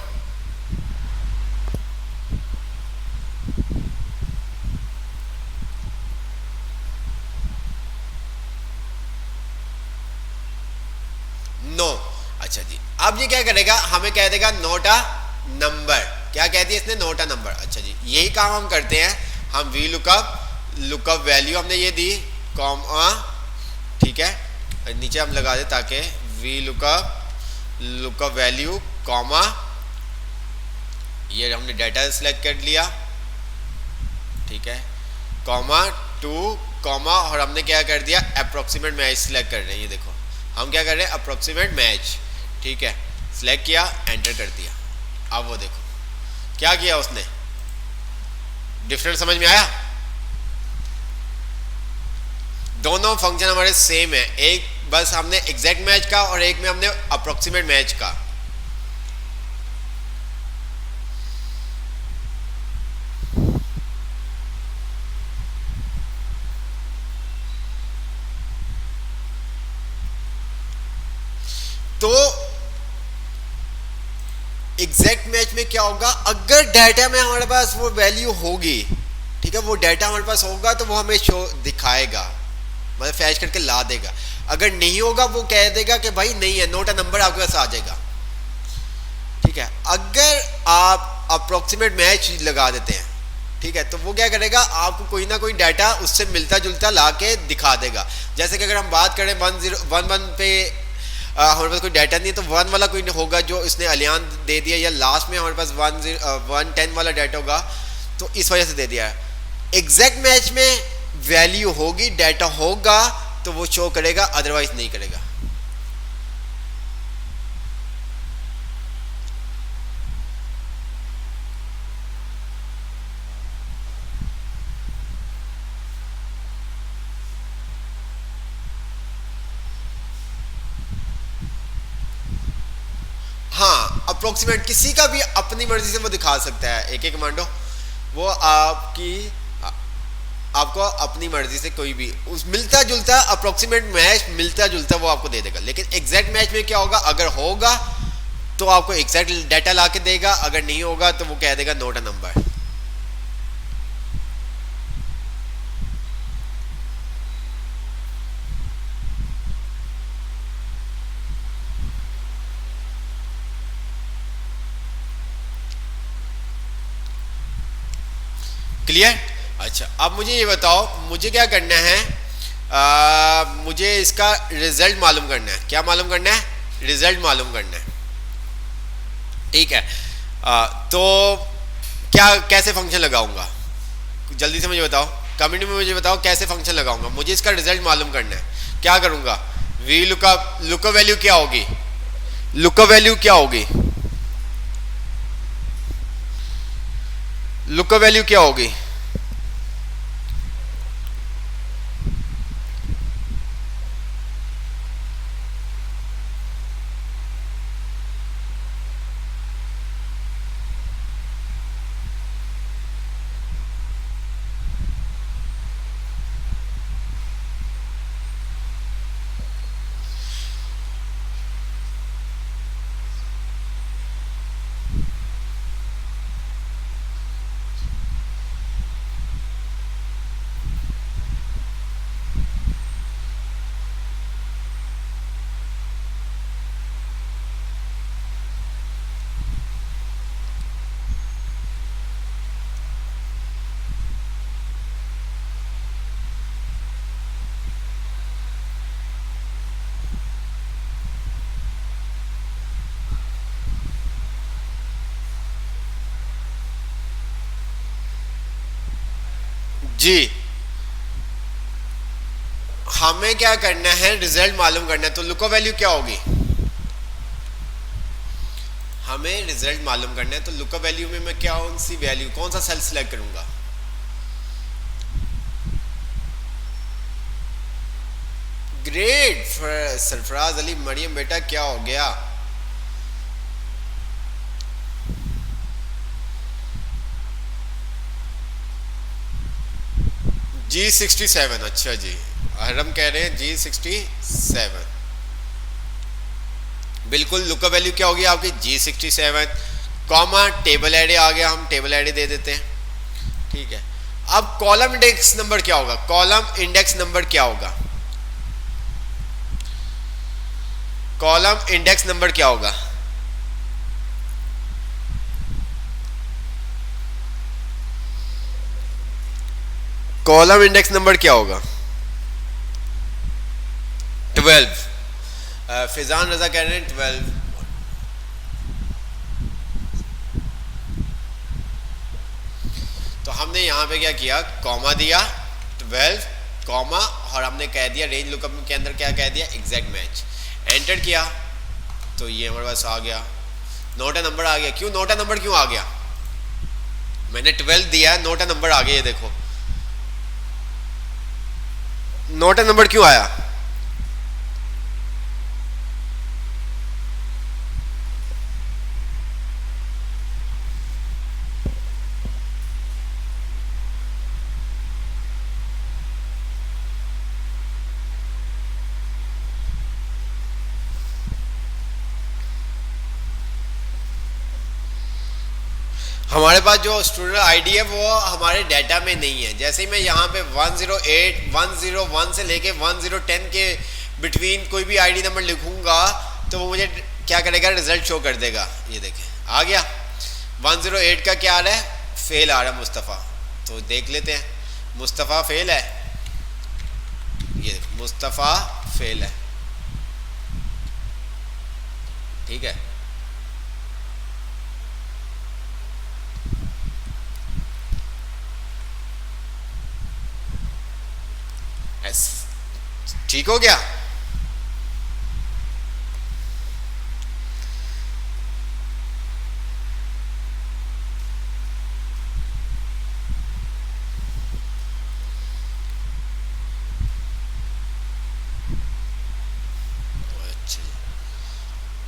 नो, अच्छा जी। अब ये क्या करेगा, हमें कह देगा नोट अ नंबर। क्या कह दिया इसने, नोट अ नंबर। अच्छा जी, यही काम हम करते हैं। हम वी लुकअप वैल्यू हमने ये दी, कॉमा, ठीक है, नीचे हम लगा दे ताकि वी लुकअप वैल्यू कॉमा, ये हमने डाटा सेलेक्ट कर लिया, ठीक है, कॉमा टू, कॉमा, और हमने क्या कर दिया, अप्रोक्सीमेट मैच सिलेक्ट कर रहे हैं। ये देखो हम क्या कर रहे हैं, अप्रोक्सीमेट मैच, ठीक है, सिलेक्ट किया, एंटर कर दिया। अब वो देखो क्या किया उसने, डिफरेंस समझ में आया। दोनों फंक्शन हमारे सेम है, एक बस हमने एग्जैक्ट मैच का और एक में हमने अप्रोक्सीमेट मैच का। तो एग्जैक्ट मैच में क्या होगा, अगर डाटा में हमारे पास वो वैल्यू होगी, ठीक है, वो डाटा हमारे पास होगा तो वो हमें शो दिखाएगा, मतलब फैच करके ला देगा। अगर नहीं होगा वो कह देगा कि भाई नहीं है, नोट अ नंबर आपके पास आ जाएगा, ठीक है। अगर आप अप्रोक्सीमेट मैच लगा देते हैं, ठीक है, तो वो क्या करेगा, आपको कोई ना कोई डाटा उससे मिलता जुलता ला के दिखा देगा। जैसे कि अगर हम बात करें 1011 पे हमारे पास कोई डाटा नहीं है, तो 1 वाला कोई होगा जो इसने अलियान दे दिया, या लास्ट में हमारे पास 110 वाला डाटा होगा, तो इस वजह से दे दिया है। एग्जैक्ट मैच में वैल्यू होगी, डाटा होगा तो वो शो करेगा, अदरवाइज नहीं करेगा। हाँ, अप्रोक्सीमेट किसी का भी अपनी मर्जी से वो दिखा सकता है, एक कमांडो वो आपको अपनी मर्जी से कोई भी उस मिलता जुलता अप्रोक्सीमेट मैच मिलता जुलता वो आपको दे देगा। लेकिन एग्जैक्ट मैच में क्या होगा, अगर होगा तो आपको एग्जैक्ट डाटा ला के देगा, अगर नहीं होगा तो वो कह देगा नोट अ नंबर। क्लियर। अच्छा, अब मुझे ये बताओ, मुझे क्या करना है, मुझे इसका रिजल्ट मालूम करना है। क्या मालूम करना है, रिजल्ट मालूम करना है, ठीक है। तो क्या कैसे फंक्शन लगाऊंगा, जल्दी से मुझे बताओ, कमेंट में मुझे बताओ कैसे फंक्शन लगाऊंगा। मुझे इसका रिजल्ट मालूम करना है, क्या करूंगा, वी लुकअप वैल्यू क्या होगी, लुकअप वैल्यू क्या होगी, लुकअप वैल्यू क्या होगी, जी हमें क्या करना है, रिजल्ट मालूम करना है। तो लुकअप वैल्यू क्या होगी, हमें रिजल्ट मालूम करना है। तो लुकअप वैल्यू में मैं क्या कौन सी वैल्यू, कौन सा सेल सिलेक्ट करूंगा, ग्रेट सरफराज अली मरियम बेटा, क्या हो गया, G67। अच्छा जी, अहरम कह रहे हैं G67, बिल्कुल लुकअप वैल्यू क्या होगी आपकी G67, कॉमा टेबल एडे आ गया, हम टेबल एडे दे देते हैं। ठीक है, अब कॉलम इंडेक्स नंबर क्या होगा, कॉलम इंडेक्स नंबर क्या होगा, कॉलम इंडेक्स नंबर क्या होगा, कॉलम इंडेक्स नंबर क्या होगा 12। फिजान रजा कह रहे हैं 12। तो हमने यहां पे क्या किया, कॉमा दिया 12 कॉमा, और हमने कह दिया रेंज लुकअप के अंदर क्या कह दिया, एग्जैक्ट मैच। एंटर किया तो ये हमारे पास आ गया, नोट नंबर आ गया। क्यों नोट नंबर क्यों आ गया, मैंने 12 दिया है, नोट नंबर आ गया, ये देखो नोट नंबर क्यों आया, हमारे पास जो स्टूडेंट आईडी है वो हमारे डाटा में नहीं है। जैसे ही मैं यहाँ पे 108 101 से लेके 1010 के बिटवीन कोई भी आईडी नंबर लिखूंगा तो वो मुझे क्या करेगा, रिजल्ट शो कर देगा। ये देखें आ गया, 108 का क्या आ रहा है, फेल आ रहा है मुस्तफ़ा। तो देख लेते हैं, मुस्तफ़ा फेल है, ये मुस्तफ़ा फेल है। ठीक है, ठीक हो गया।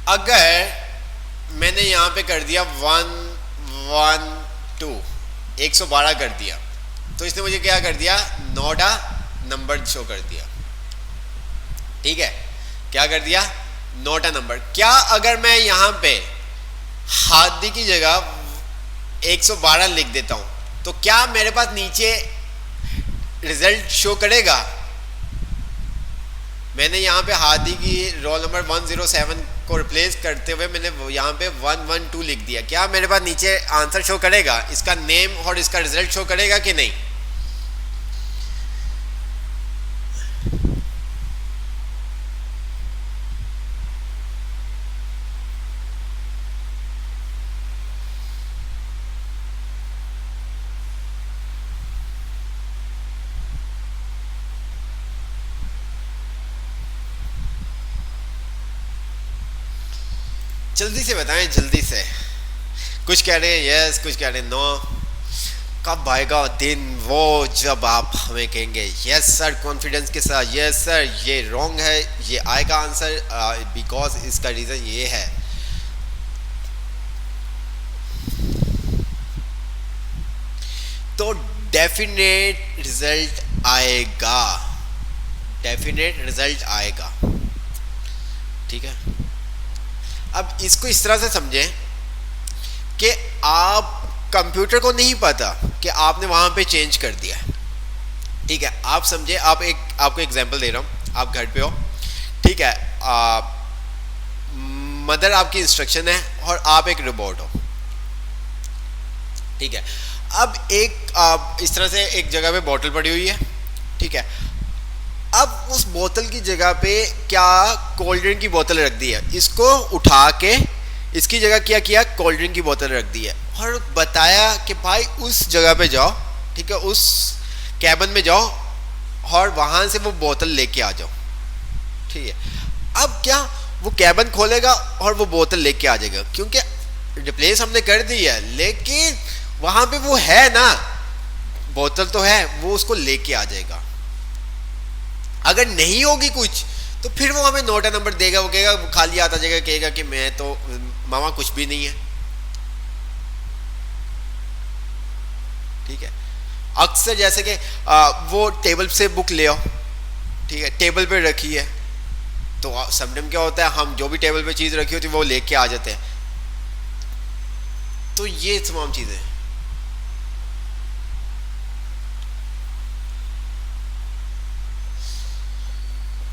अगर मैंने यहां पे कर दिया 112 112 कर दिया तो इसने मुझे क्या कर दिया, नोटा नंबर शो कर दिया। ठीक है, क्या कर दिया, नोटा नंबर। क्या अगर मैं यहां पे हादी की जगह 112 लिख देता हूं तो क्या मेरे पास नीचे रिजल्ट शो करेगा। मैंने यहाँ पे हादी की रोल नंबर 107 को रिप्लेस करते हुए मैंने यहाँ पे 112 लिख दिया, क्या मेरे पास नीचे आंसर शो करेगा, इसका नेम और इसका रिजल्ट शो करेगा कि नहीं। जल्दी से बताएं, जल्दी से। कुछ कह रहे हैं यस, कुछ कह रहे हैं नो। कब आएगा दिन वो जब आप हमें कहेंगे यस सर कॉन्फिडेंस के साथ, यस सर ये रॉन्ग है, ये आएगा आंसर बिकॉज इसका रीज़न ये है। तो डेफिनेट रिजल्ट आएगा, डेफिनेट रिजल्ट आएगा। ठीक है, अब इसको इस तरह से समझें कि आप कंप्यूटर को नहीं पता कि आपने वहां पे चेंज कर दिया है। ठीक है, आप समझे, आपको एग्जांपल दे रहा हूं, आप घर पे हो, ठीक है, मदर आपकी इंस्ट्रक्शन है और आप एक रोबोट हो। ठीक है, अब इस तरह से एक जगह पे बोतल पड़ी हुई है। ठीक है, अब उस बोतल की जगह पे क्या कोल्ड ड्रिंक की बोतल रख दी है, इसको उठा के इसकी जगह क्या किया, कोल्ड ड्रिंक की बोतल रख दी है और बताया कि भाई उस जगह पे जाओ, ठीक है, उस कैबिन में जाओ और वहां से वो बोतल लेके आ जाओ। ठीक है, अब क्या वो कैबिन खोलेगा और वो बोतल लेके आ जाएगा, क्योंकि रिप्लेस हमने कर दी है, लेकिन वहां पे वो है ना, बोतल तो है, वो उसको लेके आ जाएगा। अगर नहीं होगी कुछ तो फिर वो हमें नोटा नंबर देगा, वो कहेगा, खाली आता जाएगा, कहेगा कि मैं तो मामा कुछ भी नहीं है। ठीक है, अक्सर जैसे कि वो टेबल से बुक ले आओ, ठीक है, टेबल पे रखी है, तो समटाइम क्या होता है, हम जो भी टेबल पे चीज़ रखी होती है वो लेके आ जाते हैं। तो ये तमाम चीज़ें,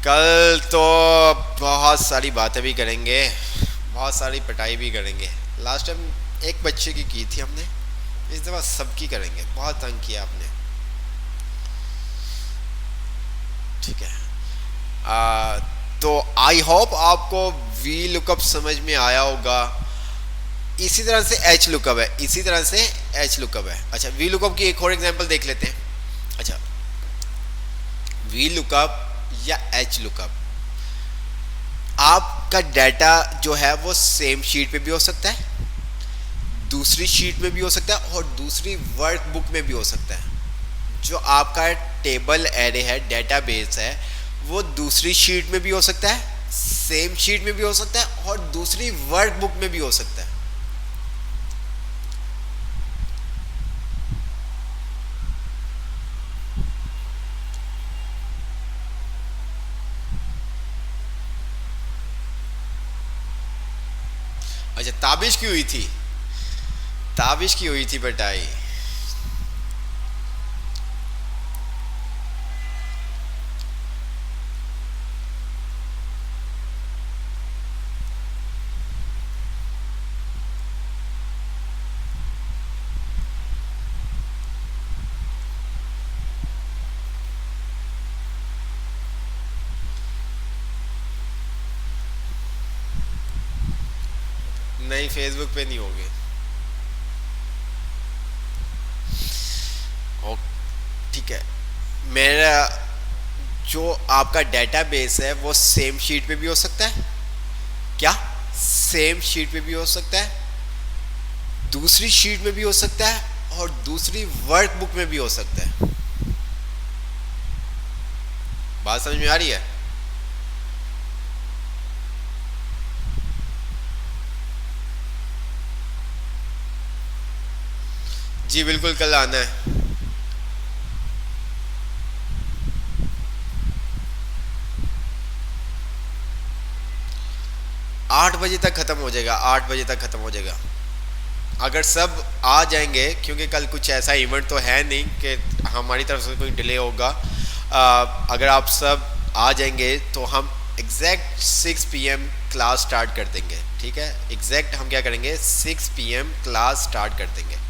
कल तो बहुत सारी बातें भी करेंगे, बहुत सारी पिटाई भी करेंगे। लास्ट टाइम एक बच्चे की थी हमने, इस दफ़ा सबकी करेंगे। बहुत तंग किया आपने, ठीक है। तो आई होप आपको वी लुकअप समझ में आया होगा। इसी तरह से एच लुकअप है, इसी तरह से एच लुकअप है। अच्छा, वी लुकअप की एक और एग्जांपल देख लेते हैं। अच्छा, वी लुकअप या एच लुकअप, आपका डाटा जो है वो सेम शीट पे भी हो सकता है, दूसरी शीट में भी हो सकता है, और दूसरी वर्कबुक में भी हो सकता है। जो आपका टेबल एरे है, डेटाबेस है, वो दूसरी शीट में भी हो सकता है, सेम शीट में भी हो सकता है, और दूसरी वर्कबुक में भी हो सकता है। अच्छा, ताबिश की हुई थी, ताबिश की हुई थी बटाई। नहीं, फेसबुक पे नहीं होगी। ओ, ठीक है। मेरा जो आपका डेटाबेस है वो सेम शीट पे भी हो सकता है। क्या? सेम शीट पे भी हो सकता है, दूसरी शीट में भी हो सकता है, और दूसरी वर्कबुक में भी हो सकता है। बात समझ में आ रही है? जी बिल्कुल, कल आना है। 8 बजे तक ख़त्म हो जाएगा, 8 बजे तक ख़त्म हो जाएगा। अगर सब आ जाएंगे, क्योंकि कल कुछ ऐसा इवेंट तो है नहीं कि हमारी तरफ से कोई डिले होगा। अगर आप सब आ जाएंगे तो हम एग्जैक्ट 6 PM क्लास स्टार्ट कर देंगे, ठीक है। एग्जैक्ट हम क्या करेंगे, 6 PM क्लास स्टार्ट कर देंगे।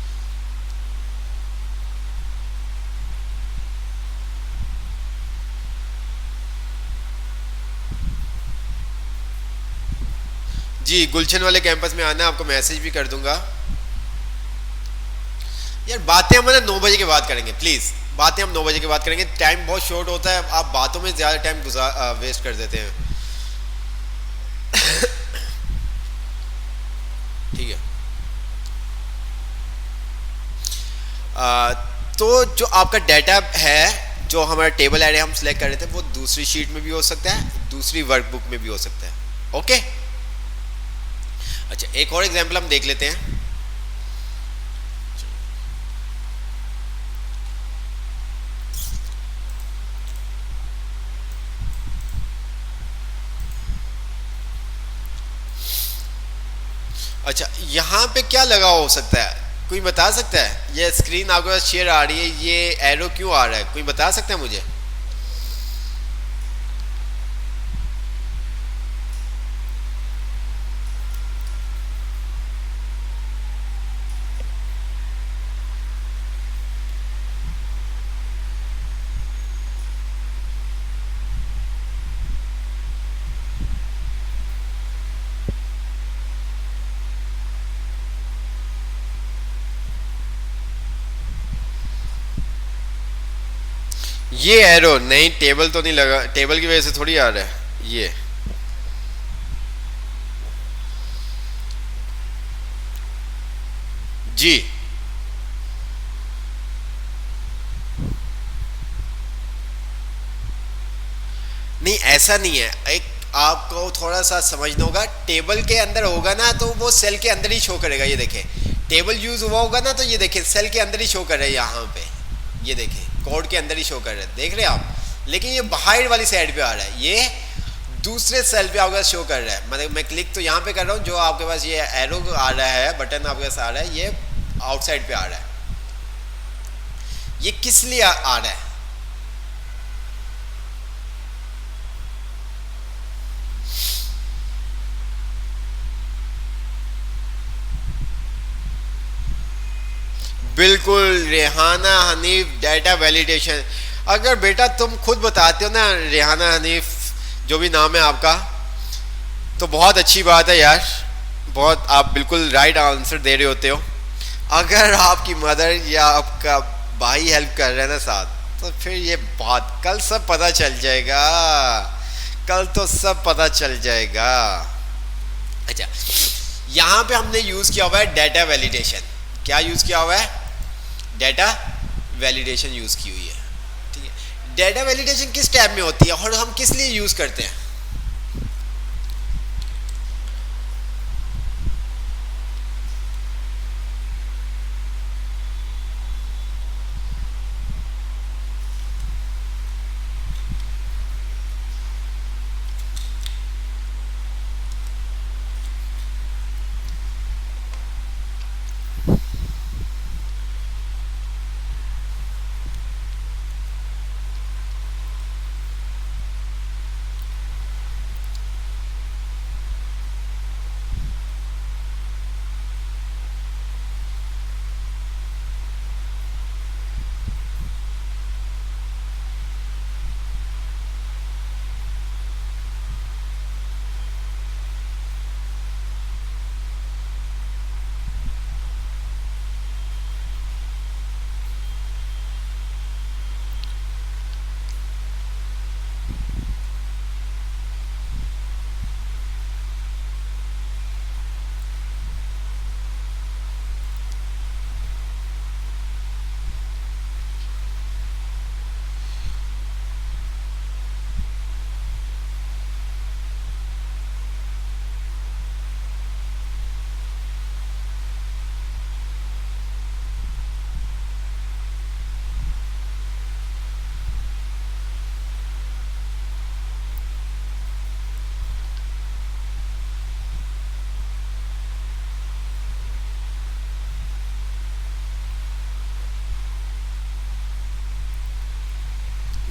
जी, गुलशन वाले कैंपस में आना, आपको मैसेज भी कर दूंगा। यार बातें हम 9 बजे के बाद करेंगे, प्लीज़। बातें हम 9 बजे के बाद करेंगे, टाइम बहुत शॉर्ट होता है, आप बातों में ज़्यादा टाइम वेस्ट कर देते हैं। ठीक है। तो जो आपका डाटा है, जो हमारा टेबल एरे हम सिलेक्ट कर रहे थे, वो दूसरी शीट में भी हो सकता है, दूसरी वर्कबुक में भी हो सकता है। ओके। अच्छा, एक और एग्जांपल हम देख लेते हैं। अच्छा, यहाँ पे क्या लगा हो सकता है, कोई बता सकता है? ये स्क्रीन आपके पास शेयर आ रही है, ये एरो क्यों आ रहा है, कोई बता सकता है मुझे? ये एरो नहीं, टेबल तो नहीं लगा, टेबल की वजह से थोड़ी आ रहा है ये। जी नहीं, ऐसा नहीं है। एक आपको थोड़ा सा समझना होगा, टेबल के अंदर होगा ना तो वो सेल के अंदर ही शो करेगा। ये देखें, टेबल यूज हुआ होगा ना तो ये देखें सेल के अंदर ही शो कर रहा है, यहाँ पे ये देखें कोड के अंदर ही शो कर रहा है, देख रहे हैं आप। लेकिन ये बाहर वाली साइड पे आ रहा है, ये दूसरे सेल पे आपके पास शो कर रहा है, मतलब मैं क्लिक तो यहाँ पे कर रहा हूँ, जो आपके पास ये एरो आ रहा है, बटन आपके पास आ रहा है, ये आउटसाइड पे आ रहा है। ये किस लिए आ रहा है? बिल्कुल रेहाना हनीफ, डाटा वैलिडेशन। अगर बेटा तुम खुद बताते हो ना रेहाना हनीफ, जो भी नाम है आपका, तो बहुत अच्छी बात है यार, बहुत आप बिल्कुल राइट आंसर दे रहे होते हो। अगर आपकी मदर या आपका भाई हेल्प कर रहे हैं ना साथ, तो फिर ये बात कल सब पता चल जाएगा, कल तो सब पता चल जाएगा। अच्छा, यहाँ पे हमने यूज किया हुआ है डाटा वैलिडेशन। क्या यूज किया हुआ है? डाटा वैलिडेशन यूज की हुई है। ठीक है, डाटा वैलिडेशन किस टाइप में होती है और हम किस लिए यूज करते हैं?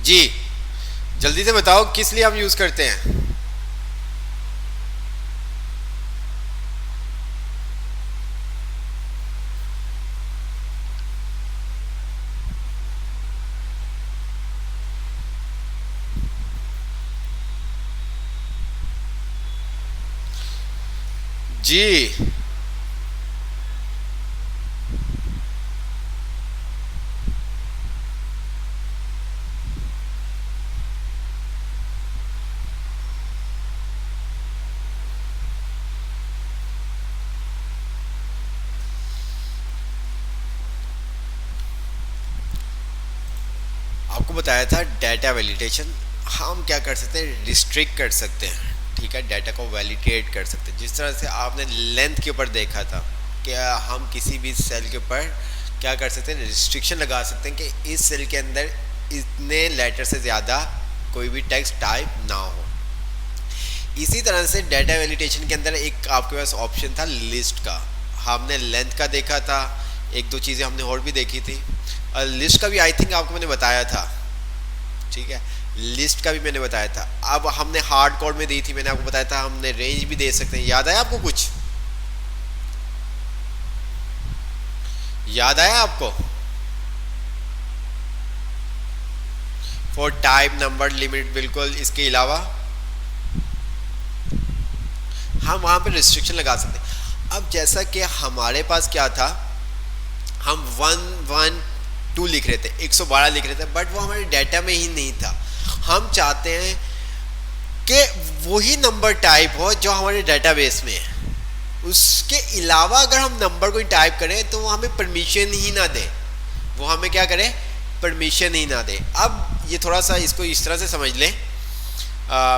जी जल्दी से बताओ किस लिए हम यूज करते हैं? जी आपको बताया था डाटा वैलिडेशन हम क्या कर सकते हैं, रिस्ट्रिक्ट कर सकते हैं। ठीक है, डाटा को वैलिडेट कर सकते हैं। जिस तरह से आपने लेंथ के ऊपर देखा था कि हम किसी भी सेल के ऊपर क्या कर सकते हैं, रिस्ट्रिक्शन लगा सकते हैं कि इस सेल के अंदर इतने लेटर से ज़्यादा कोई भी टेक्स्ट टाइप ना हो। इसी तरह से डाटा वैलिडेशन के अंदर एक आपके पास ऑप्शन था लिस्ट का। हमने लेंथ का देखा था, एक दो चीज़ें हमने और भी देखी थी, और लिस्ट का भी आई थिंक आपको मैंने बताया था। ठीक है, लिस्ट का भी मैंने बताया था। अब हमने हार्ड कोड में दी थी, मैंने आपको बताया था हमने रेंज भी दे सकते हैं। याद आया आपको? कुछ याद आया आपको? फॉर टाइप, नंबर, लिमिट, बिल्कुल। इसके अलावा हम वहां पे रिस्ट्रिक्शन लगा सकते हैं। अब जैसा कि हमारे पास क्या था, हम 112 लिख रहे थे, 112 लिख रहे थे, बट वो हमारे डाटा में ही नहीं था। हम चाहते हैं कि वही नंबर टाइप हो जो हमारे डाटाबेस में है। उसके अलावा अगर हम नंबर कोई टाइप करें तो वो हमें परमिशन ही ना दे, वो हमें क्या करे, परमिशन ही ना दे। अब ये थोड़ा सा इसको इस तरह से समझ लें,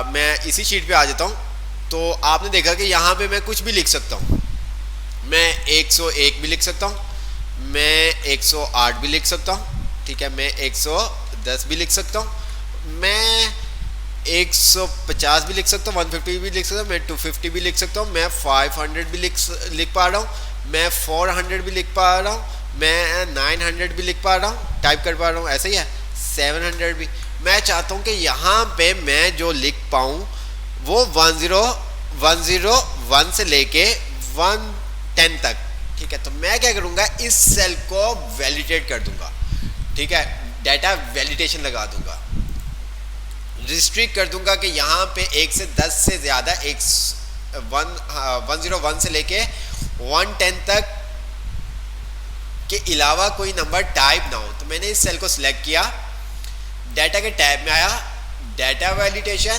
मैं इसी शीट पे आ जाता हूँ। तो आपने देखा कि यहाँ पे मैं कुछ भी लिख सकता हूँ। मैं 101 भी लिख सकता हूँ, मैं 108 भी लिख सकता हूँ, ठीक है, मैं 110 भी लिख सकता हूँ, मैं 150 भी लिख सकता हूँ, 150 भी लिख सकता हूँ, मैं 250 भी लिख सकता हूँ, मैं 500 भी लिख पा रहा हूँ, मैं 400 भी लिख पा रहा हूँ, मैं 900 भी लिख पा रहा हूँ, टाइप कर पा रहा हूँ, ऐसा ही है 700 भी। मैं चाहता हूँ कि यहाँ पे मैं जो लिख पाऊँ वो 101 से लेके 110 तक। ठीक है, तो मैं क्या करूँगा, इस सेल को वैलिडेट कर दूंगा। ठीक है, डाटा वैलिडेशन लगा दूंगा, रिस्ट्रिक्ट कर दूंगा कि यहाँ पे 1 से 10 से ज़्यादा 101 से लेके 110 तक के अलावा कोई नंबर टाइप ना हो। तो मैंने इस सेल को सिलेक्ट किया, डाटा के टैब में आया, डाटा वैलिडेशन।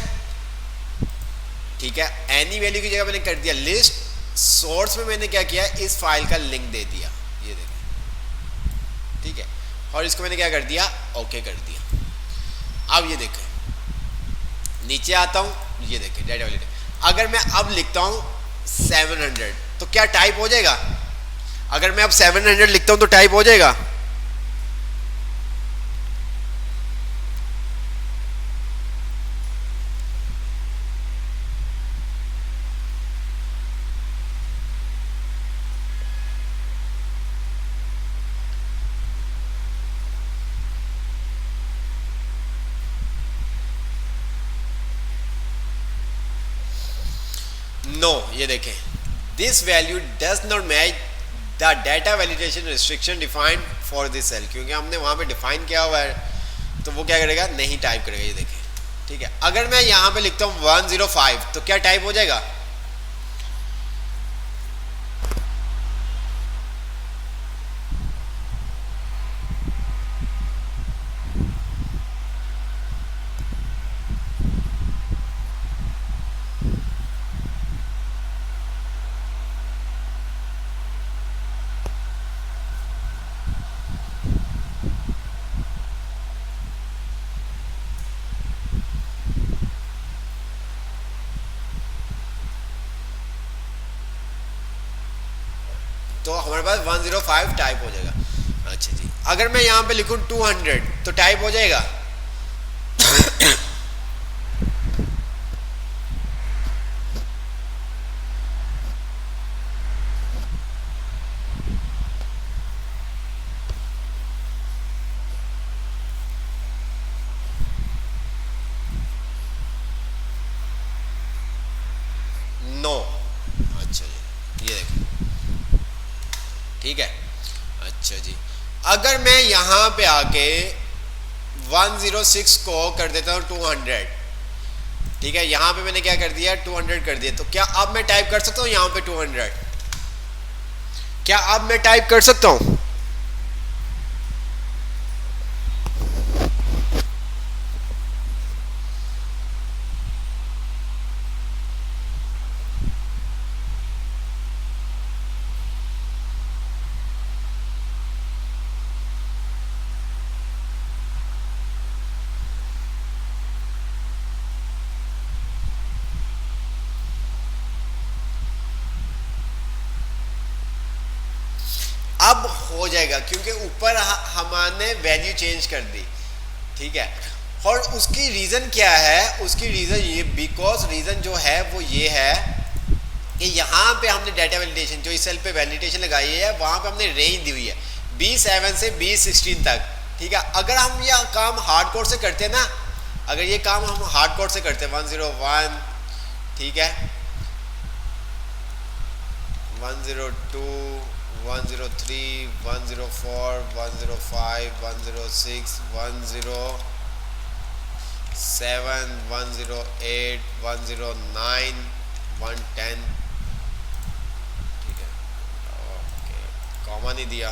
ठीक है, एनी वैल्यू की जगह मैंने कर दिया लिस्ट। सोर्स में मैंने क्या किया, इस फाइल का लिंक दे दिया, ये देखें। ठीक है, और इसको मैंने क्या कर दिया, ओके कर दिया। अब ये देखें, नीचे आता हूं, ये देखें डाटा वैलिडेशन। अगर मैं अब लिखता हूं 700 तो क्या टाइप हो जाएगा? अगर मैं अब 700 लिखता हूं तो टाइप हो जाएगा? नो, ये देखें, this value does not match the data validation restriction defined for this cell, क्योंकि हमने वहां पे डिफाइन किया हुआ है, तो वो क्या करेगा, नहीं टाइप करेगा। ये देखें। ठीक है, अगर मैं यहां पे लिखता हूं 105 तो क्या टाइप हो जाएगा? तो हमारे पास 105 टाइप हो जाएगा। अच्छा जी, अगर मैं यहां पे लिखूं 200 तो टाइप हो जाएगा? नो। अच्छा जी, ये देखो। ठीक है, अच्छा जी, अगर मैं यहां पे आके 106 को कर देता हूं 200। ठीक है, यहां पे मैंने क्या कर दिया, 200 कर दिया, तो क्या अब मैं टाइप कर सकता हूं यहां पे 200? क्या अब मैं टाइप कर सकता हूं? अब हो जाएगा, क्योंकि ऊपर हमने वैल्यू चेंज कर दी। ठीक है, और उसकी रीजन क्या है, उसकी रीजन ये, बिकॉज रीजन जो है वो ये है कि यहाँ पे हमने डाटा वैलिडेशन जो इस सेल पे वैलिडेशन लगाई है, वहां पे हमने रेंज दी हुई है B7 से B16 तक। ठीक है, अगर हम यह काम हार्ड कोड से करते हैं ना, अगर ये काम हम हार्ड कोड से करते हैं 101, ठीक है, 102, 103, 104, 105, 106, 107, 108, 109, 110। ठीक है, ओके, कॉमा नहीं दिया।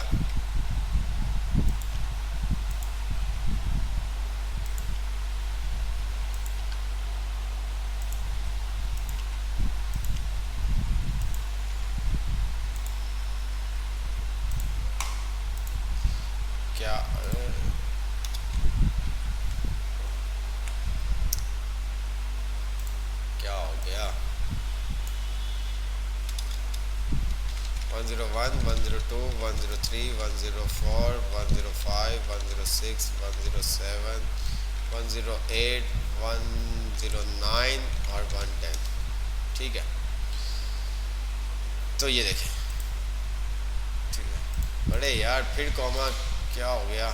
क्या क्या हो गया? 101, 102, 103, 104, 105, 106, 107, 108, 109 और 110। ठीक है, तो ये देखें। ठीक है, अरे यार फिर कॉमा क्या हो गया?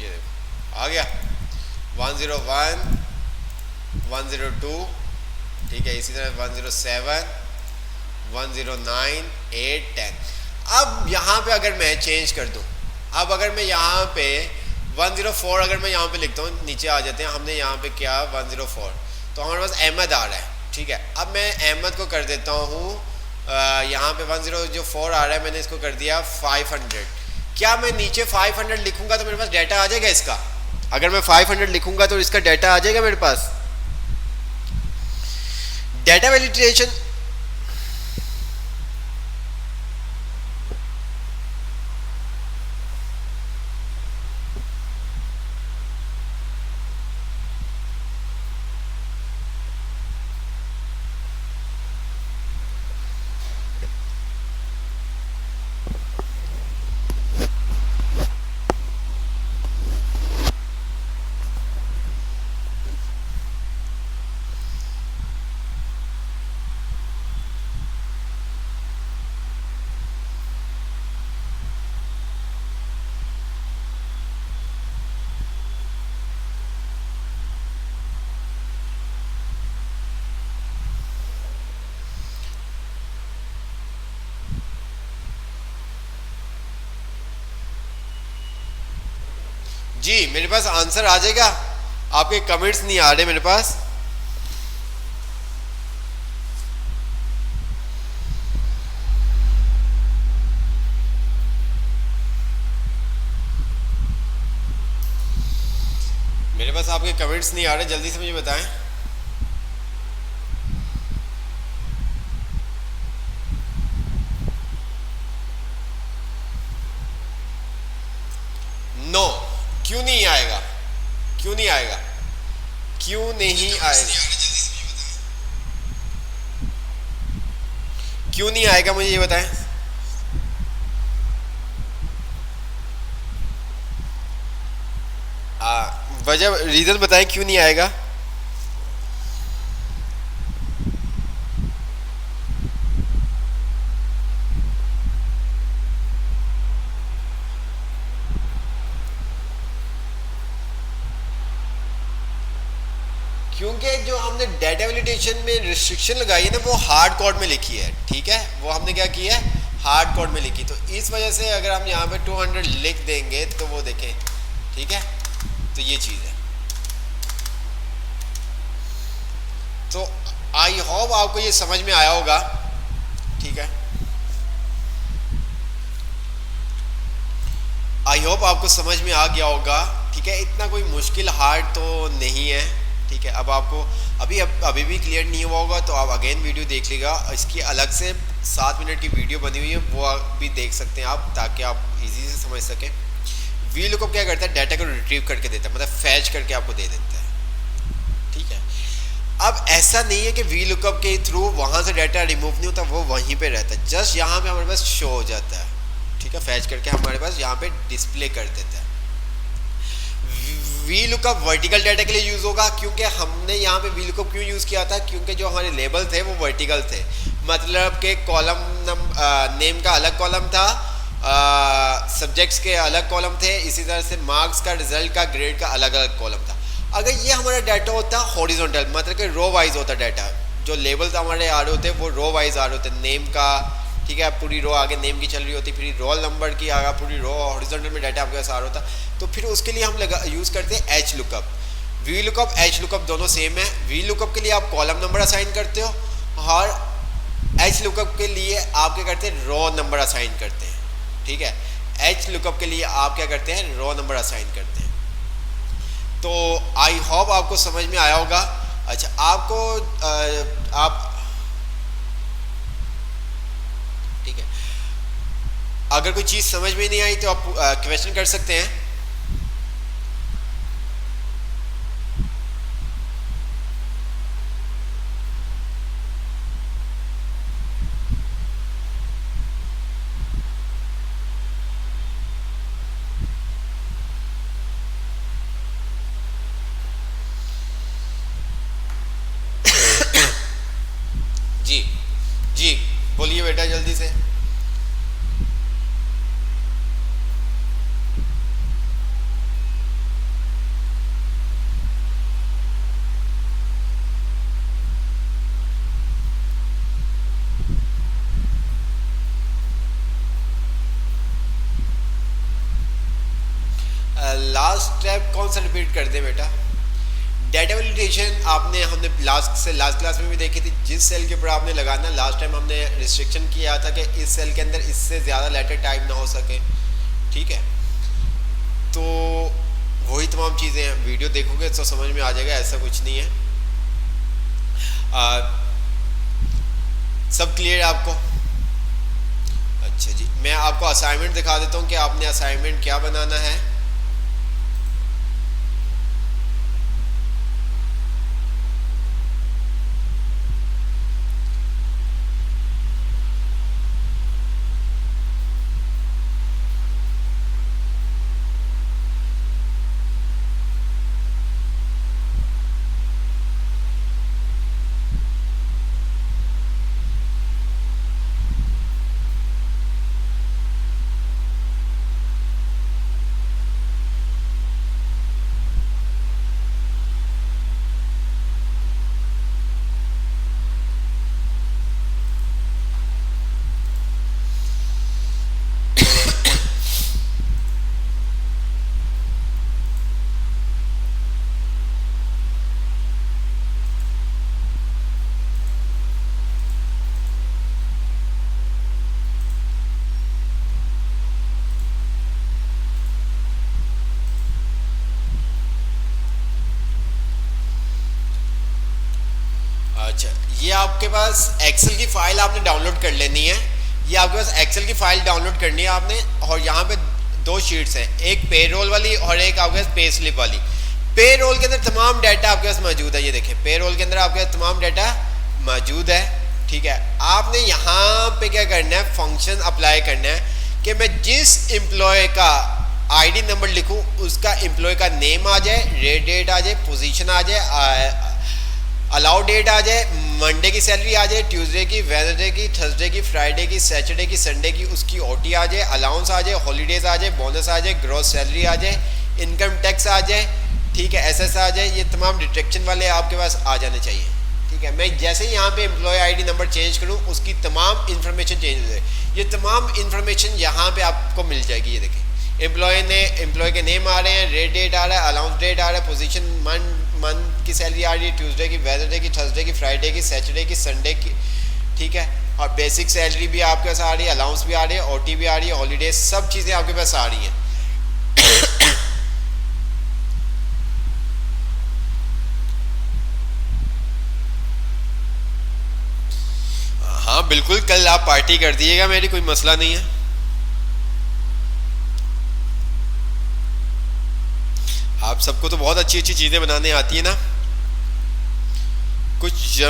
ये देखो आ गया 101, 102। ठीक है, इसी तरह 107, 109, 8, 10। अब यहाँ पे अगर मैं चेंज कर दूँ, अब अगर मैं यहाँ पे 104 अगर मैं यहाँ पे लिखता हूँ, नीचे आ जाते हैं, हमने यहाँ पे क्या 104, तो हमारे पास अहमद आ रहा है। ठीक है, अब मैं अहमद को कर देता हूँ यहाँ पे 104 आ रहा है, मैंने इसको कर दिया 500। क्या मैं नीचे 500 लिखूंगा तो मेरे पास डाटा आ जाएगा इसका? अगर मैं 500 लिखूंगा तो इसका डाटा आ जाएगा मेरे पास? डाटा वैलिडेशन जी मेरे पास आंसर आ जाएगा, आपके कमेंट्स नहीं आ रहे मेरे पास। मेरे पास आपके कमेंट्स नहीं आ रहे, जल्दी से मुझे बताएं। नो, क्यों नहीं आएगा? क्यों नहीं आएगा? क्यों नहीं आएगा? क्यों नहीं आएगा मुझे ये बताएं। वजह रीजन बताएं क्यों नहीं आएगा। क्योंकि जो हमने डाटा वैलिडेशन में रिस्ट्रिक्शन लगाई है ना, वो हार्ड कोड में लिखी है। ठीक है, वो हमने क्या किया है, हार्ड कोड में लिखी। तो इस वजह से अगर हम यहाँ पे 200 लिख देंगे तो वो देखें। ठीक है, तो ये चीज़ है। तो आई होप आपको ये समझ में आया होगा। ठीक है, आई होप आपको समझ में आ गया होगा। ठीक है, इतना कोई मुश्किल हार्ड तो नहीं है। ठीक है, अब आपको अभी भी क्लियर नहीं हुआ होगा तो आप अगेन वीडियो देख लीजिएगा। इसकी अलग से 7 मिनट की वीडियो बनी हुई है, वो भी देख सकते हैं आप, ताकि आप इजी से समझ सकें। वी लुकअप क्या करता है, डाटा को रिट्रीव करके देता है, मतलब फैच करके आपको दे देता है। ठीक है, अब ऐसा नहीं है कि वी लुकअप के थ्रू वहाँ से डाटा रिमूव नहीं होता, वो वहीं पे रहता है, जस्ट यहाँ पे हमारे पास शो हो जाता है। ठीक है, फैच करके हमारे पास यहाँ पे डिस्प्ले कर देता है। वी लुकअप वर्टिकल डाटा के लिए यूज होगा, क्योंकि हमने यहाँ पे वी लुकअप क्यों यूज किया था, क्योंकि जो हमारे लेबल थे वो वर्टिकल थे, मतलब के कॉलम नेम का अलग कॉलम था, सब्जेक्ट्स के अलग कॉलम थे, इसी तरह से मार्क्स का, रिजल्ट का, ग्रेड का अलग अलग कॉलम था। अगर ये हमारा डाटा होता हॉरिजॉन्टल, मतलब कि रो वाइज होता डाटा, जो लेबल्स हमारे आ रहे होते वो रो वाइज आ रहे होते, नेम का। ठीक है, पूरी रो आगे नेम की चल रही होती, फिर रोल नंबर की आगे पूरी रो हॉरिजॉन्टल में डाटा आपके पास आ रहा होता। तो फिर उसके लिए हम यूज़ करते हैं H lookup. We lookup H lookup दोनों सेम है। वी लुकअप के लिए आप कॉलम नंबर असाइन करते हो, और एच लुकअप के लिए आप क्या करते हैं, रो नंबर असाइन करते हैं। ठीक है, एच लुकअप के लिए आप क्या करते हैं, रो नंबर असाइन करते हैं। तो आई होप आपको समझ में आया होगा। अच्छा, आपको आप ठीक है, अगर कोई चीज़ समझ में नहीं आई तो आप क्वेश्चन कर सकते हैं। जल्दी से। लास्ट स्टेप कौन सा रिपीट कर दे बेटा? डेटा वैलिडेशन हमने लास्ट क्लास में भी देखी थी। जिस सेल के ऊपर आपने लगाना, लास्ट टाइम हमने रिस्ट्रिक्शन किया था कि इस सेल के अंदर इससे ज़्यादा लेटर टाइप ना हो सके, ठीक है। तो वही तमाम चीज़ें हैं, वीडियो देखोगे तो समझ में आ जाएगा, ऐसा कुछ नहीं है। सब क्लियर है आपको? अच्छा जी, मैं आपको असाइनमेंट दिखा देता हूँ कि आपने असाइनमेंट क्या बनाना है। अच्छा, ये आपके पास एक्सेल की फाइल आपने डाउनलोड कर लेनी है। ये आपके पास एक्सेल की फाइल डाउनलोड करनी है आपने, और यहाँ पे दो शीट्स हैं, एक पेरोल वाली और एक आपके पास पे स्लिप वाली। पेरोल के अंदर तमाम डाटा आपके पास मौजूद है। ये देखें, पेरोल के अंदर आपके पास तमाम डाटा मौजूद है, ठीक है। आपने यहाँ पे क्या करना है, फंक्शन अप्लाई करना है कि मैं जिस एम्प्लॉय का आईडी नंबर लिखूँ उसका एम्प्लॉय का नेम आ जाए, रेट डेट आ जाए, पोजीशन आ जाए, अलाउ डेट आ जाए, मंडे की सैलरी आ जाए, ट्यूसडे की, वेडनेसडे की, थर्सडे की, फ्राइडे की, सैटरडे की, संडे की उसकी ओटी आ जाए, अलाउंस आ जाए, हॉलीडेज आ जाए, बोनस आ जाए, ग्रॉस सैलरी आ जाए, इनकम टैक्स आ जाए, ठीक है, एसएस आ जाए। ये तमाम डिटेक्शन वाले आपके पास आ जाने चाहिए, ठीक है। मैं जैसे ही यहाँ पे एम्प्लॉय आईडी नंबर चेंज करूँ उसकी तमाम इन्फॉर्मेशन चेंज हो जाए। ये तमाम इन्फॉर्मेशन यहाँ पे आपको मिल जाएगी। ये देखें, एम्प्लॉय के नेम आ रहे हैं, रेट डेट आ रहा है, अलाउंस डेट आ रहा है, पोजीशन मंथ की सैलरी आ रही है, ट्यूसडे की, वेडनेसडे की, थर्सडे की, फ्राइडे की, सैटरडे की, संडे की, ठीक है। और बेसिक सैलरी भी आपके पास आ रही है, अलाउंस भी आ रही है, ओटी भी आ रही है, हॉलीडेज, सब चीज़ें आपके पास आ रही हैं। हाँ बिल्कुल, कल आप पार्टी कर दीजिएगा, मेरी कोई मसला नहीं है। आप सबको तो बहुत अच्छी अच्छी चीज़ें बनाने आती है ना। कुछ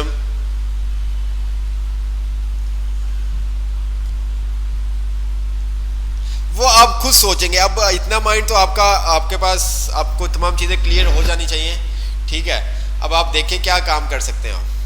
वो आप खुद सोचेंगे। अब इतना माइंड तो आपके पास, आपको तमाम चीज़ें क्लियर हो जानी चाहिए, ठीक है। अब आप देखें क्या काम कर सकते हैं आप।